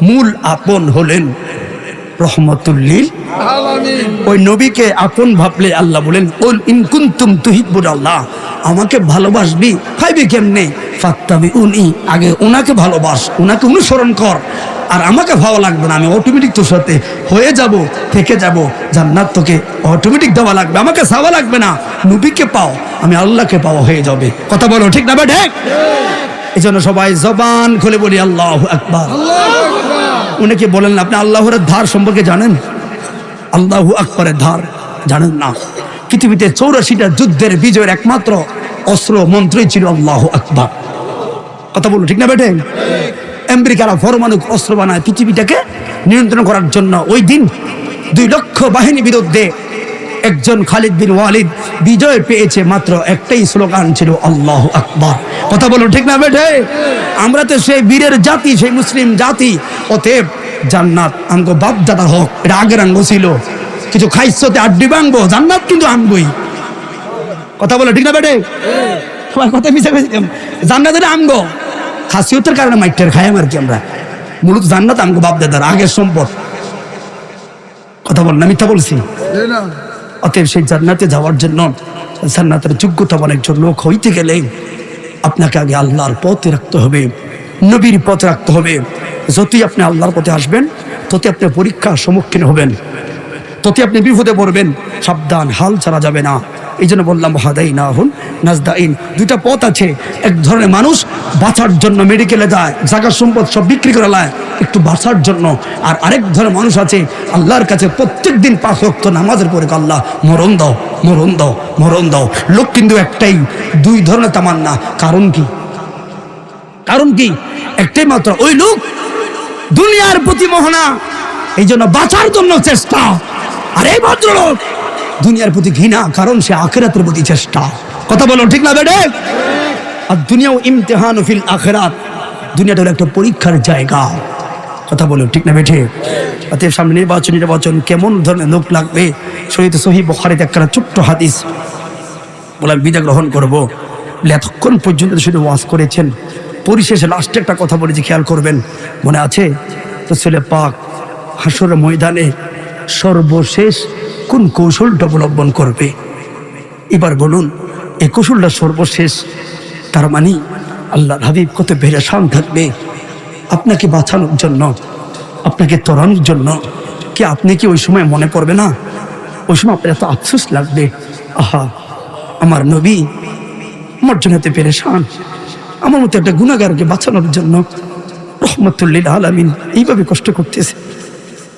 মূল আপন হলেন রহমতুল্লিল আলামিন। ওই নবীকে আপন ভাবলে আল্লাহ বলেন, কুল ইন কুনতুম তুহিব্বুনাল্লাহ, আমাকে ভালোবাসবি ভাইবি কেমনে, ফাত্তাবিউনি, আগে ওনাকে ভালোবাস, ওনাকে অনুসরণ কর, আর আমাকে ভালো লাগবে না, আমি অটোমেটিক তোর সাথে হয়ে যাব, থেকে যাব, জান্নাত তোকে অটোমেটিক দেওয়া লাগবে, আমাকে চাওয়া লাগবে না, নবীকে পাও, আমি আল্লাহকে পাওয়া হয়ে যাবে। কথা বলো ঠিক না বেঠিক? এই জন্য সবাই জবান খুলে বলি আল্লাহু আকবার। উনাকে বলেন আপনি আল্লাহর ধার সম্পর্কে জানেন? আল্লাহু আকবরের ধার জানেন না? পৃথিবীতে 84টা যুদ্ধের বিজয়ের একমাত্র অস্ত্র মন্ত্রই ছিল আল্লাহু আকবার। কথা বলুন ঠিক না বেটে? আমেরিকারা পরমাণু অস্ত্র বানায় পৃথিবীটাকে নিয়ন্ত্রণ করার জন্য। ওই দিন 2 লক্ষ বাহিনী বিরুদ্ধে একজন খালিদ বিন ওয়ালিদ বিজয় পেয়েছে, মাত্র একটাই স্লোগান ছিল আল্লাহু আকবার। কথা বলুন ঠিক না বেটে? আমরা তো সেই বীরের জাতি, সেই মুসলিম জাতি, অতএব জান্নাত আমগো বাপ দাদা হোক, এটা আগের আঙ্গ ছিল, কিছু খাইছতে আড্ডি ভাঙবো, জান্নাত কিন্তু আনবই। কথা বলো ঠিক না বেটে? সবাই কথা মিশে গেছিলাম, জান্নাতের আমগো খাসিয়তের কারণে মাইটের খাই আর কি, আমরা মূলত জান্নাত আমগো বাপ দাদার আগের সম্পদ। কথা বল না, মিথ্যা বলছি? অতএব সেই জান্নাতে যাওয়ার জন্য, জান্নাতের যোগ্যতাবান একজন লোক হইতে গেলে আপনাকে আগে আল্লাহর পথে রাখতে হবে, নবীর পথে রাখতে হবে। যতই আপনি আল্লাহর পথে আসবেন, ততই আপনি পরীক্ষার সম্মুখীন হবেন, ততই আপনি বিপদে পড়বেন। সাবধান, হাল ছাড়া যাবে না। এই জন্য বললাম হাদাইনাহুন নাজদাইন, 2টা পথ আছে। এক ধরনের মানুষ বাঁচার জন্য মেডিকেলে যায়, জায়গা সম্পদ সব বিক্রি করে লায় একটু বাঁচার জন্য, আর আরেক ধরনের মানুষ আছে আল্লাহর কাছে প্রত্যেক দিন 5 ওয়াক্ত নামাজের পরে আল্লাহ মরণ দাও, মরণ দাও, মরণ দাও। লোক কিন্তু একটাই, 2 ধরনের তামান্না। কারণ কি? কারণ কি? একটাই মাত্র, ওই লোক দুনিয়ার প্রতি মোহনা, এই জন্য বাঁচার জন্য চেষ্টা। আর এই ভদ্রলোক দুনিয়ার প্রতি ঘৃণা, কারণ সে আখিরাতের প্রতি চেষ্টা। কথা বলো ঠিক না বেটে? আর দুনিয়াও ইমতিহান ফিল আখিরাত, দুনিয়াটা হলো একটা পরীক্ষার জায়গা। কথা বলো ঠিক না বেটে? অতএব সামনে নির্বাচন, কেমন ধরনের লোক লাগবে? সহিহ বুখারীতে একটা ছোট্ট হাদিস বলে বিদায় গ্রহণ করবো। এতক্ষণ পর্যন্ত শুধু ওয়াজ করেছেন, পরিশেষে লাস্টে একটা কথা বলেছি, খেয়াল করবেন, মনে আছে? রাসূল পাক হাসরের ময়দানে সর্বশেষ কোন কৌশলটা অবলম্বন করবে? এবার বলুন, এই কৌশলটা সর্বশেষ, তার মানে আল্লাহর হাবিব কত পেরেশান থাকবে আপনাকে বাঁচানোর জন্য, আপনাকে তরানোর জন্য। কি আপনি কি ওই সময় মনে পড়বে না? ওই সময় আপনার এত আফসোস লাগবে, আহা আমার নবী আমার জন্য এত পেরেশান, আমার মতো একটা গুনাহগারকে বাঁচানোর জন্য রহমতুল্লিল আলামিন এইভাবে কষ্ট করতেছে।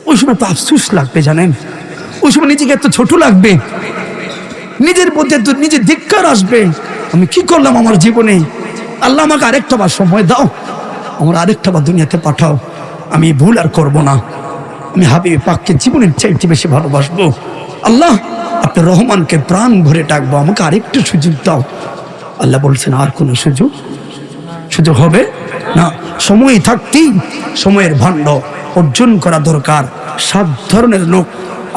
ওই সময় তো আফসোস লাগবে, জানেন? ওই সময় নিজেকে এত ছোট লাগবে, নিজের মধ্যে তো নিজে ধিক্কার আসবে, আমি কি করলাম আমার জীবনে? আল্লাহ আমাকে আরেকটা বার সময় দাও, আমার আরেকটা বার দুনিয়াতে পাঠাও, আমি ভুল আর করব না, আমি হাবিব পাককে জীবনের চাইতে বেশি ভালোবাসবো। আল্লাহ আপনার রহমানকে প্রাণ ভরে ডাকবো, আমাকে আরেকটু সুযোগ দাও। আল্লাহ বলছেন আর কোনো সুযোগ হবে না। সময় থাকতেই সময়ের ভাণ্ড অর্জন করা দরকার। 7 ধরনের লোক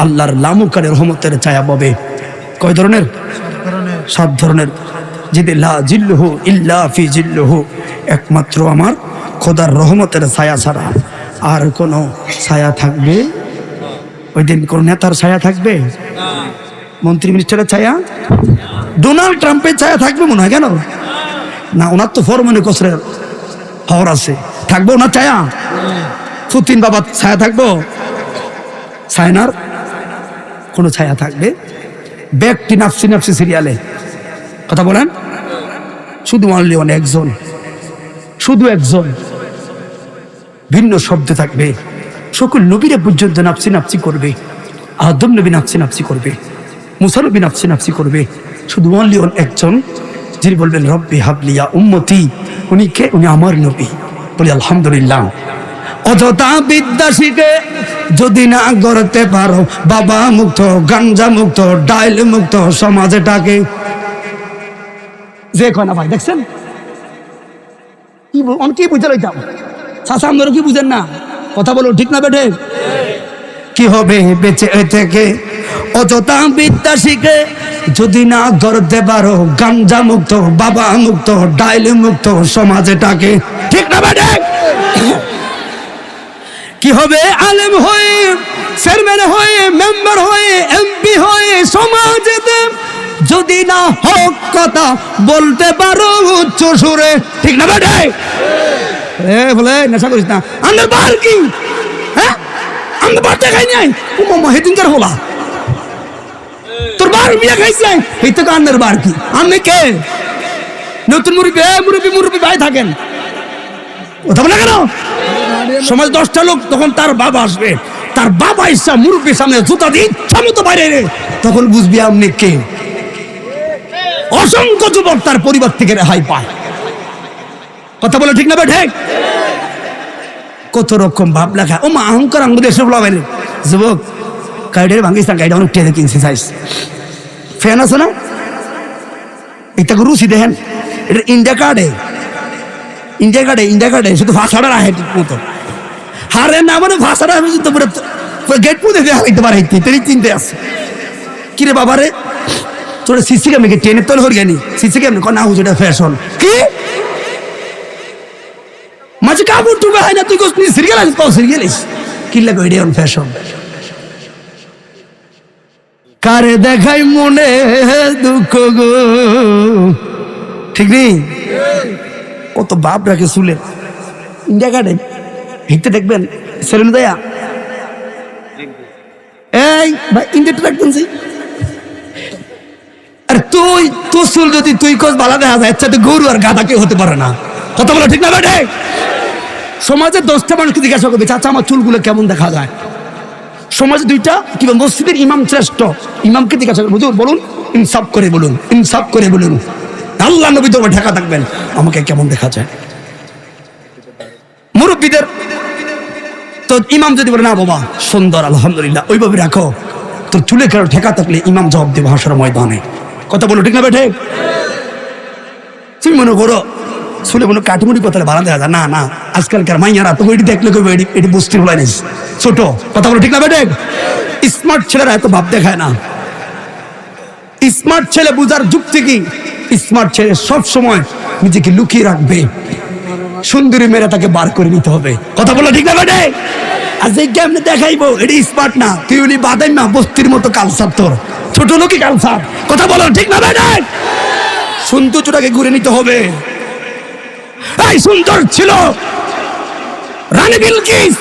আল্লাহর লামুকারে রহমতের ছায়া পাবে। কয় ধরনের? 7 ধরনের। যদি লা জিল্লুহু ইল্লা ফি জিল্লুহু, একমাত্র আমার খোদার রহমতের ছায়া ছাড়া আর কোনো ছায়া থাকবে ওই দিন কোন নেতার ছায়া থাকবে? মন্ত্রী মিনিস্টারের ছায়া? ডোনাল্ড ট্রাম্পের ছায়া থাকবে মনে হয়? কেন না, ওনার তো ফরমানে কসরের হওয়ার আছে, থাকবো ওনার ছায়া? পুতিন বাবার ছায়া থাকবো? চায়নার কোনো ছায়া থাকবে? ব্যক্তি নাফসি নাফসি সিরিয়ালে কথা বলেন, শুধু অনলি ওয়ান, একজন, শুধু একজন, ভিন্ন শব্দ থাকবে। সকল নবীরা পর্যন্ত নাফসি নাফসি করবে, আদম নবী নাফসি নাফসি করবে, মুসা নবী নাফসি নাফসি করবে, শুধু অনলি ওয়ান একজন, যিনি বলবেন রব্বি হাবলিয়া উম্মতি। উনি কে? উনি আমার নবী। বলি আলহামদুলিল্লাহ। অযথা বিদ্যা শিখে যদি না করতে পারো বাবা মুক্ত, গাঞ্জা মুক্ত, ডাইল মুক্ত সমাজটাকে, যে কয় না ভাই, দেখছেন কি বুঝে লইতাম চাষা, আপনারা কি বুঝেন না? কথা বলো ঠিক না বেঠে? কি হবে বেঁচে থেকে অযথা বিদ্যা শিখে যদি না করতে পারো গাঞ্জা মুক্ত, বাবা মুক্ত, ডাইল মুক্ত সমাজটাকে, ঠিক না বেঠে? কি হবে আলেম হয়ে, চেয়ারম্যান হয়ে, মেম্বার হয়ে, এমপি হয়ে সমাজেতে যদি না হক কথা বলতে পারো উচ্চ সুরে, ঠিক না বেঠে? বলে নেশা করিস না, আমার বার কি? হ্যাঁ, আমার বার দেখাই নাই হেদিনকার হলা, তোর বার বিয়ে খাইছে এই তো কান্নের বার কি? আমি কে? নতুন মুরব্বী, মুরব্বী মুরব্বী ভাই থাকেন, কথা বলে কেন? সমাজ 10টা লোক, তখন তার বাবা আসবে, তার বাবা ইচ্ছা মুরব্বীর সামনে জুতা দিয়ে ইচ্ছা মতো বাইরে, তখন বুঝবি আপনি কে। অসংখ্য যুবক তার পরিবার থেকে রেহাই পায়, কথা বলে ঠিক না ভাই? ঠিক। কত রকম ভাব লেখা, ও মা অহংকার আঙ্গুল এসব লাগাইলে যুবক গাড়ির ভাঙিস না, গাড়িটা অনেক টেনে কিনছে চাইস, ফ্যান আছে না, এটা রুচি দেখেন, এটা ইন্ডিয়া কার্ডে, ইন্ডিয়া কার্ডে, ইন্ডিয়া কার্ডে শুধু ভাষাটা রাখে মতো হারে না, মানে ভাষাটা গেট পুঁতে দেখাইতে পারে, চিনতে আসছে কিরে বাবা রে, তোর সিসি ক্যামেকে টেনে তোল হর জ্ঞানী, সিসি ক্যামে না হুজুর ফ্যাশন কি মাঝে কাপড় টুকা হয় না, তুই সিরিয়াল আছিস, পাও সিরিয়ালিস কি লাগে ওইটাই অন ফ্যাশন। কারে দেখাই মনে দুঃখ গো, ঠিক নেই? কত বাপ রাখে চুলে, ইন্ডিয়া কার্ডে হিটতে দেখবেন সেলুন দেয়া, এই ভাই ইন্ডিয়াটা রাখতেন সেই, আর তুই তোর চুল যদি তুই কোচ বালা দেখা যায়, আচ্ছা গরু আর গাধা কেউ হতে পারে না, কথা বলো ঠিক না বেটে? সমাজে 10টা মানুষকে জিজ্ঞাসা করবে চাচা আমার চুলগুলো কেমন দেখা যায়, সমাজে 2টা কিংবা মসজিদের ইমাম শ্রেষ্ঠ, ইমামকে জিজ্ঞাসা করবে হুজুর বলুন, ইনসাফ করে বলুন, ইনসাফ করে বলুন, আল্লাহ নবী তোমার ঢাকা থাকবেন, আমাকে কেমন দেখা যায়। মুরব্বীদের তো ইমাম যদি বলে না বাবা সুন্দর আলহামদুলিল্লাহ ওইভাবে রাখো, তোর চুলে কারো ঠেকা থাকলে ইমাম জবাব দেবে হাসর ময়দানে, কথা বলো ঠিক না বেঠে? তুমি মনে করো চুলে মনে কাঠমুড়ি কথা ভাড়া দেওয়া যায় না, না আজকালকার মাইয়ারা তো এটি দেখলে কইবে এটি বস্তির হলাই নিস ছোট, কথা বলো ঠিক না বেঠে? স্মার্ট ছেলেরা এত ভাব দেখায় না, স্মার্ট ছেলে বুঝার যুক্তি কি? স্মার্ট ছেলে সব সময় নিজেকে লুকিয়ে রাখবে, সুন্দরী মেয়েরা তাকে বার করে নিতে হবে, কথা বলো ঠিক না বেটে? আর যে কেমনে দেখাইবো এটি স্মার্ট না, তুই উনি বাদাই না বস্তির মতো কালসার, তোর ছোট লোকই কালসার, কথা বলো ঠিক না বেটে? সৌন্দর্যটাকে ঘুরে নিতে হবে। এই সুন্দর ছিল রানী বিলকিস,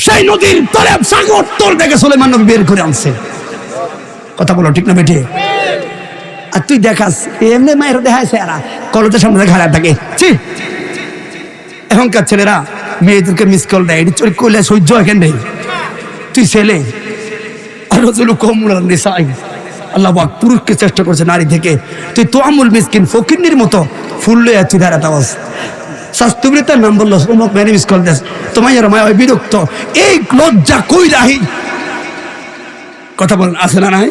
সেই নদীর তলে সাগর তোর দেখে সুলেমান নবী বের করে আনছে, কথা বলো ঠিক না বেটে? আর তুই দেখাস এমনি মায়ের দেখায় সেরা কলেজের সামনে খারাপ থাকে, এখনকার ছেলেরা মেয়েদেরকে মিস কল দেয়, এটি চোর করলে সহ্য এখান নেই, তুই ছেলে আর কম আল্লাহ পুরুষকে চেষ্টা করছে নারী থেকে, তুই তো আমুল মিসকিন ফকিন্নির মতো ফুললে তুই দাঁড়াত আওয়াজ শাস্তুবলি তার নাম বললো অমুক মেনে মিস কল দেস, তোমার মায় বিরক্ত, এই লজ্জা কই রাহি, কথা বলেন আছে না নাই?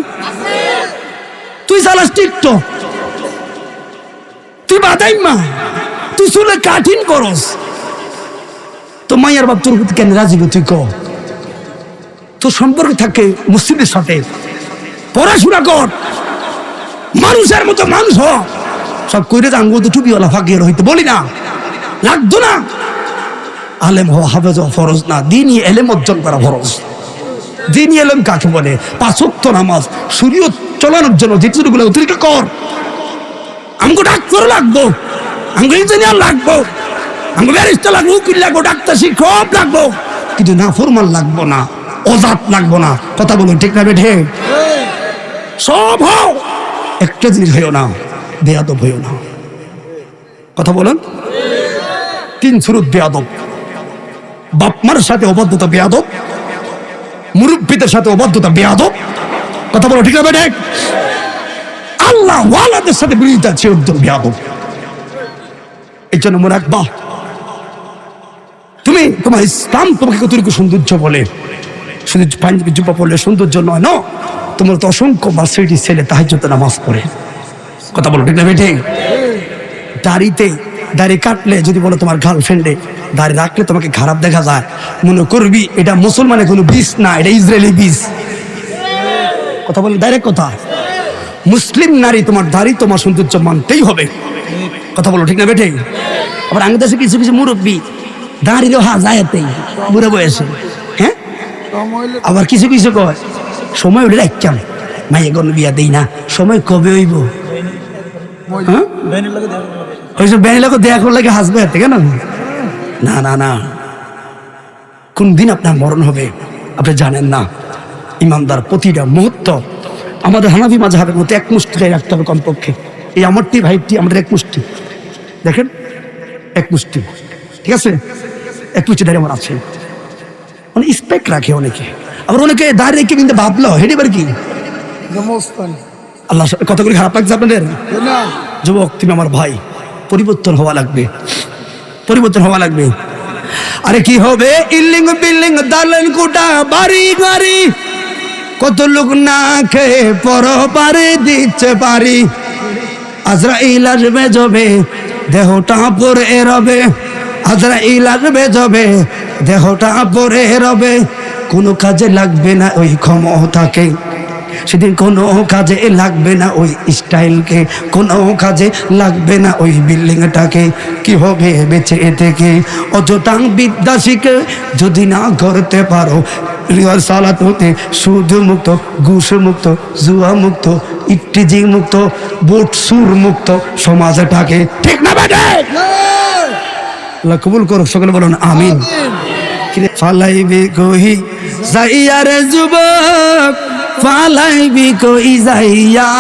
তুই চালাস টিকটক, তুই বাদাই মা, তুই চুলে কাঠিন করস, তো মাইয়ার বাপ তোর কেন রাজি, তুই ক তোর সম্পর্ক থাকে মসজিদের সাথে, পড়াশোনা কর, মানুষের মতো মানুষ হ, সব কইরে আঙ্গুল তো টুপিওয়ালা ফাঁকিয়ে হইতে বলি না, লাগতো না, আলেম হওয়া হাফেজ হওয়া ফরজ না, দিনই এলেম অর্জন করা ফরজ, দিন এলম কাকে বলে? 5 ওয়াক্ত নামাজ শরীয়ত চলানোর জন্য যেগুলো অতিরিক্ত কর। আমাকে ডাক্তার লাগবো, আমাকে ইঞ্জিনিয়ার লাগবো, আমাকে ব্যারিস্টার লাগবো, উকিল লাগবো, ডাক্তার শিক্ষক লাগবো, কিন্তু নাফরমান লাগবো না, অজাত লাগবো না। কথা বলুন ঠিক না বেঠে? সব হও, একটা জিনিস হইও না, বেয়াদব হইও না। কথা বলুন। 3 শুরুত বেয়াদব, বাপমার সাথে অবাধ্যতা বেয়াদব, মুরব্বীদের সাথে অবাধ্যতা বেয়াদব। কথা বলো ঠিক না বেঠে? আল্লাহ ওয়ালাদের সাথে বিরোধিতা আছে একদম বেয়াদব। এই জন্য মনে রাখবা, তুমি তোমার ইসলাম তোমাকে কতটুকু সৌন্দর্য বলে, শুধু পাঞ্জাবি জুব্বা পড়লে সৌন্দর্য নয়, না, তোমার তো অসংখ্য মার্সিডিজ ছেলে তাহাজ্জুদে নামাজ পড়ে। কথা বলো ঠিক না বেঠে? দাড়ি কাটলে যদি বলো তোমার গার্লফ্রেন্ডে দাড়ি রাখলে তোমাকে খারাপ দেখা যায়, মনে করবি এটা মুসলমানের কোনো বীজ না, এটা ইসরায়েলি বীজ। কথা বলে ডাইরেক্ট কথা। মুসলিম নারী তোমার দাড়ি তোমার সৌন্দর্য মানতেই হবে। কথা বলো ঠিক না বেঠে? আবার আমাদের দেশে কিছু কিছু মুরব্বী দাঁড়িয়েও যায়তেই বুড়ো বয়সে, হ্যাঁ, আবার কিছু কিছু কয় সময় হলে রাখতাম মাইয়া গণ বিয়া দেই না, সময় কবে হইব? হ্যাঁ, বেনি লোক দেখা করলে হাসবে হাতে কেন? না না না, কোন দিন আপনার মরণ হবে আপনি জানেন না। ইমানদার প্রতিটা মুহূর্ত আমাদের হানাফি মাযহাবের মতো এক মুষ্টিটাই রাখতে হবে কমপক্ষে। এই আমারটি ভাইটি আমাদের এক মুষ্টি, দেখেন এক মুষ্টি, ঠিক আছে, এক মুষ্টি দাঁড়িয়ে আমার আছে। মানে স্পেক্ট রাখে অনেকে, আবার অনেকে দাঁড়িয়ে রেখে কিন্তু ভাবলো হেঁটে বার কি আল্লাহ কতগুলি খারাপ লাগছে আপনাদের? যুবক তুমি আমার ভাই, পরিবর্তন হওয়া লাগবে, পরিবর্তন হওয়া লাগবে। আরে কি হবে? ইল্লিং বিল্ডিং দালান কোটা বাড়ি গাড়ি, কত লোক না খেয়ে পর পারে দিচ্ছে পারি। আজরাইল আসবে যবে দেহটা পরে রবে, আজরাইল আসবে যবে দেহটা পরে রবে, কোনো কাজে লাগবে না ওই ক্ষমতাকে, সেদিন কোনো কাজে লাগবে না ওই স্টাইলকে, কোনো কাজে লাগবে না ওই বিল্ডিংটাকে। কি হবে বেঁচে থেকে অযথা বিদ্যা শিখে যদি না করতে পারো সালাত হতে সুদ মুক্ত, ঘুষ মুক্ত, জুয়া মুক্ত, ইফটিজিং মুক্ত, বুট সুর মুক্ত সমাজটাকে। ঠিক না বেটা? আল্লাহ কবুল করো, সকলে বলুন আমিন। ফালাইবি কহি যাইয়া রে যুবক, ফালাইবি কই যাইয়া,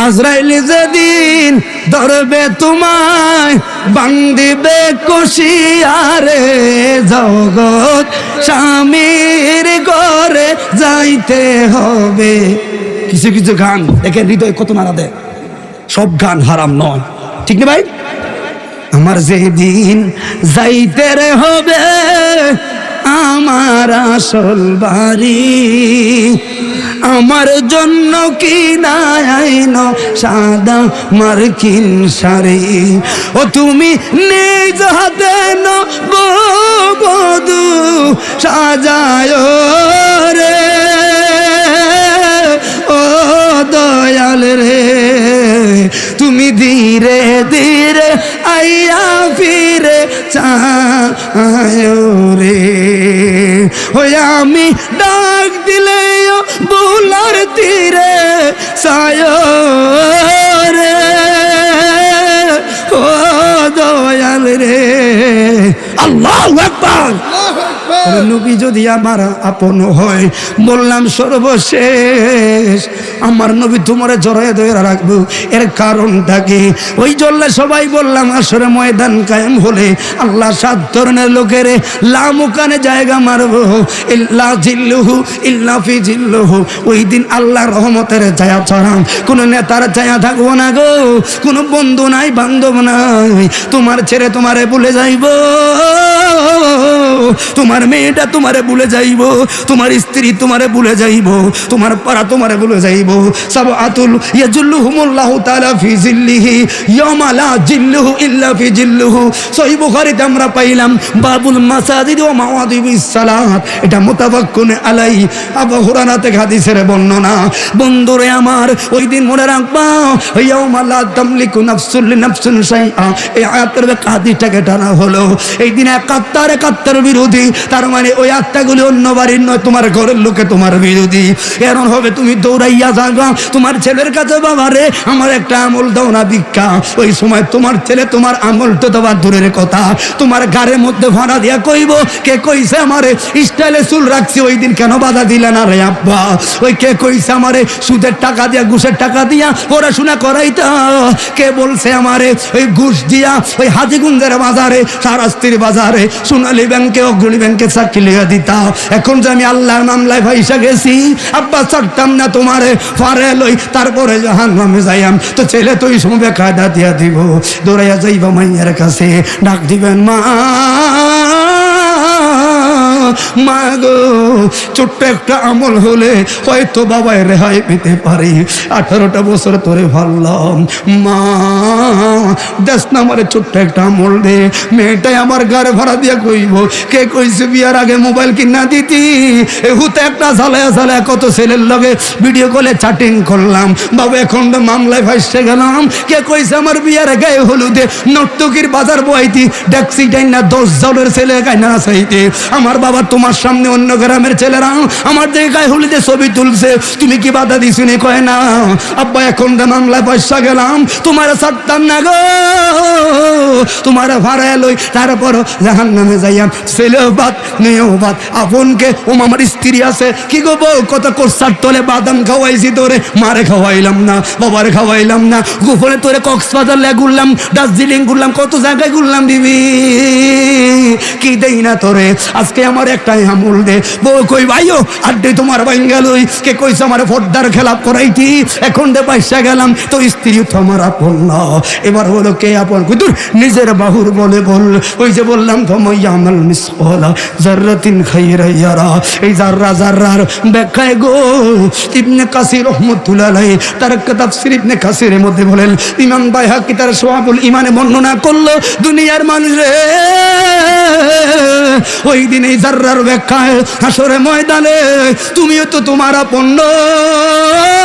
আজরাইল যেদিন ধরবে তোমায় বান্দিবে কষিয়ারে, জগৎ স্বামীর ঘরে যাইতে হবে। কিছু কিছু গান দেখে হৃদয় কত নাড়া দেয়, সব গান হারাম নয়, ঠিক না ভাই? আমার যেদিন যাইতে রে হবে আমার আসল বাড়ি, আমার জন্য কি নাইন সাদা মার্কিন শাড়ি, ও তুমি নিজ হাতে নববধূ সাজায় রে, ও দয়াল রে, তুমি ধীরে ধীরে আইয়া ফিরে চায় রে, ওই আমি ডাক দিলে বুলার তীরে সায় রে, ও দয়াল রে। আল্লাহু আকবার। নবী যদি আমার আপন হয়, বললাম সর্বশেষ আমার নবী তোমারে জড়ায় ধরে রাখবো। এর কারণটা কি? ওই জল্লে সবাই বললাম আসরে ময়দান কায়েম হলে আল্লাহ 7 ধরনের লোকের লামুকানে জায়গা মারবো, ইল্লা জিল্লুহু ইল্লা ফি জিল্লুহু। ওই দিন আল্লাহর রহমতের ছায়া ছাড়া কোনো নেতার ছায়া থাকবো না গো, কোনো বন্ধু নাই বান্ধব নাই, তোমার ছেড়ে তোমারে ভুলে যাইব, তোমার মেয়েটা তোমারে ভুলে যাইব, তোমার স্ত্রী তোমারে ভুলে যাইব, তোমার পাড়া তোমারে ভুলে যাইব। সাবআতুল ইয়াজুল্লুহুমুল্লাহু তাআলা ফি জিল্লিহি ইয়াওমা লা জিল্লুহু ইল্লা ফি জিল্লুহু। সহিহ বুখারীতে আমরা পাইলাম বাবুল মাসাজিদ ওয়া মাওয়াদিবিস সালাত, এটা মুতাওয়াক্কুন আলাই, আবু হুরায়রা থেকে হাদিসের বর্ণনা। বন্ধুরে আমার, ওই দিন মনে রাখবা, ইয়াওমা লা তামলিকু নাফসুন লিনাফসিন শাইআ, এই আয়াতের হাদিসটাকে টানা হলো। এই দিন একাত্তর বিরুদ্ধে বিরোধী, তার মানে ওই আত্মাগুলি অন্য বাড়ির নয়, তোমার ঘরের লোকে তোমার বিরোধী। এমন হবে তুমি দৌড়াইয়া যাবা তোমার ছেলের কাছে, বাবা রে আমার একটা আমল দাও না ভিক্ষা। ওই সময় তোমার ছেলে তোমার আমল তো দেওয়ার দূরের কথা, তোমার গাড়ির মধ্যে ভাড়া দিয়া কইব, কে কইছে আমারে স্টাইলে চুল রাখছি ওই দিন কেন বাধা দিলে না রে আব্বা? ওই কে কইছে আমারে সুদের টাকা দিয়া ঘুষের টাকা দিয়া পড়াশোনা করাইতা? কে বলছে আমারে ওই ঘুষ দিয়া ওই হাজিগুঞ্জের বাজারে, শাহরাস্তির বাজারে, সোনালী ব্যাংকে, অগ্রণী ব্যাংকে চাকরি লেগে দিতা? এখন যে আমি আল্লাহর মামলায় ভাইসা গেছি, আব্বা ছাড়তাম না তোমারে, ফারে লই তারপরে জাহান্নামে যাইয়াম। তো ছেলে তো ওই সময় কায়দা দিয়া দিব, দৌড়াইয়া যাইবা মাইয়ের কাছে, ডাক দিবেন মা, মা গো, ছোট্ট একটা আমল হলে হয়তো বাবায় রেহাই পেতে পারি। 18টা বছর তোরে ভাবলাম মা, দেশ না আমারে ছোট্ট একটা আমল দে। মেয়েটাই আমার গাড়ি ভাড়া দিয়ে কইব, কে কইছে বিয়ার আগে মোবাইল কিনা দিতি? হুতে একটা ঝালায়া ঝালায়া কত ছেলের লগে ভিডিও কলে চ্যাটিং করলাম, বাবা এখন তো মামলায় ফাঁসে গেলাম। কে কইছে আমার বিয়ার গায়ে হলুদে নর্তকীর বাজার বইতি ট্যাক্সি টাইন না 10 জনের ছেলে গাইনা চাইতে? আমার বাবা তোমার সামনে অন্য গ্রামের ছেলেরা আমার দিকে গায়ে হলুদে ছবি তুলছে, তুমি কি বাধা দিছ? নি কয় না আব্বা, এখন তো মামলায় ফাঁসা গেলাম, তোমার ছাড়তাম না গো, তোমার ভাড়া লই তারপর জাহান্নামে যাইয়াম। ছেলেও বাদ মেয়েও বাদ, আপনকে ও আমার স্ত্রী আছে, কি গো বউ কত কোর্সার তলে বাদাম খাওয়াইছি তোরে, মারে খাওয়াইলাম না, বাবারে খাওয়াইলাম না, গোপনে তোরে কক্সবাজার লে ঘুরলাম, দার্জিলিং ঘুরলাম, কত জায়গায় ঘুরলাম, দিবি কি দেই না তোরে? আজকে আমার একটাই আমল দে। বউ কই ভাইও আড্ডে তোমার বাইন গেল, কে কইছে আমার ফর্দার খেলাপ করাইতি? এখন দে পয়সা গেলাম, তো স্ত্রী তো আমার আপন না। এবার হলো কে আপন? কুতুর নিজের বাহুর বলে বল, ওই যে বললাম তোমায় আমল মিসকালা যাররাতিন খায়রা ইয়ারা, এই যাররা যাররার ব্যাখ্যায় গো ইবনে কাসির রাহমাতুল্লাহ আলাইহি তার তাফসীর ইবনে কাসিরের মধ্যে বলেন, ইমাম বাইহাকি তার শুআবুল ঈমানে বর্ণনা করলো, দুনিয়ার মানুষে ওই দিন এই যাররার ব্যাখ্যায় হাসরের ময়দানে তুমিও তো তোমার আপন নয়,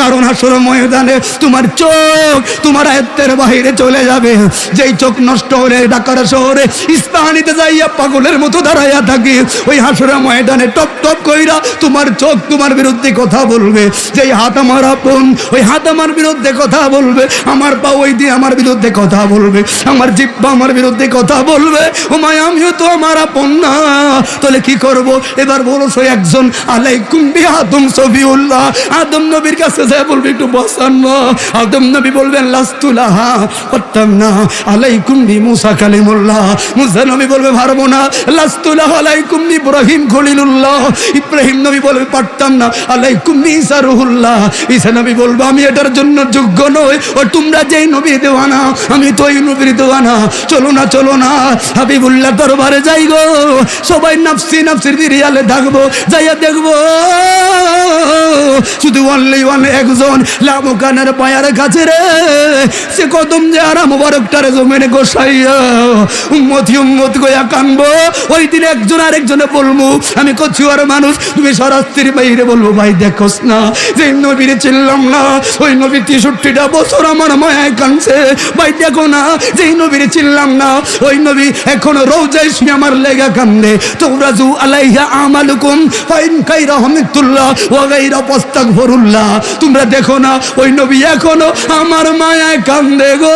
কারণ হাসরের ময়দানে তোমার চোখ তোমার আয়ত্তের বাইরে চলে যাবে। যেই চোখ নষ্ট হলে ঢাকার শহরে ইস্পাহানিতে যাইয়া পাগলের মতো দাঁড়াইয়া থাকে, ওই হাসরের ময়দানে টপ টপ কইরা তোমার চোখ তোমার বিরুদ্ধে কথা বলবে। যেই হাত আমার আপন, ওই হাত আমার বিরুদ্ধে কথা বলবে, আমার পা ওই দিয়ে আমার বিরুদ্ধে কথা বলবে, আমার জিহ্বা আমার বিরুদ্ধে কথা বলবে। ও মায় আমিও তো আমার আপন না, তাহলে কি করব? এবার বলছো একজন আলাইকুম বিআদম সফিউল্লাহ, আদম নবীর কাছে যায় বলবে একটু বসান না। আদম নবী বলবেন লাস্তুলাহা করতাম না, আলাইকুম বি মুসা কালিমুল্লাহ। মুসা নবী বলবে পারবো না, লাস্তুলাহা আলাইকুম বি ইব্রাহিম খলিলুল্লাহ। ইব্রাহিম নবী বলবে পারতাম না, আলাইকুম বি ঈসা রুহুল্লাহ। ঈসা নবী বলবে আমি এটার জন্য যোগ্য নই, ও তোমরা যেই নবী দেওয়ানা আমি তো এই নবীর দেওয়ানা। চলো না চলো না হাবিবুল্লাহ দরবারে যাই গো, সবাই নাফসি নাফসির বিরিয়ালে থাকবো, যাইয়া দেখবো শুধু অনলি ওয়ান একজন লামুকানের পায়ার কাছে রে, সে কদম যে আর মোবারকটারে জমিনে গোসাইয়া উম্মতি উম্মত কইয়া কানবো। ওই দিন একজন আরেকজনে বলবো আমি কচুয়ার মানুষ, তুমি সরাস্তির বাইরে বলবো ভাই দেখোস না যে নবীরে চিনলাম না, ওই নবী 63টা বছর আমার মায়ায় কানছে, ভাই দেখো না যেই নবীরে চিনলাম না, ওই নবী এখনো রওজায় শুয়ে আমার লেগা কান্দে। তোমরাজু আলাইহা আমালুকুম ফাইন কাইরা হামিদুল্লাহ ওয়া গায়রা পাস্তাগফিরুল্লাহ। তোমরা দেখো না ওই নবী এখনো আমার মায়ায় কান্দে গো।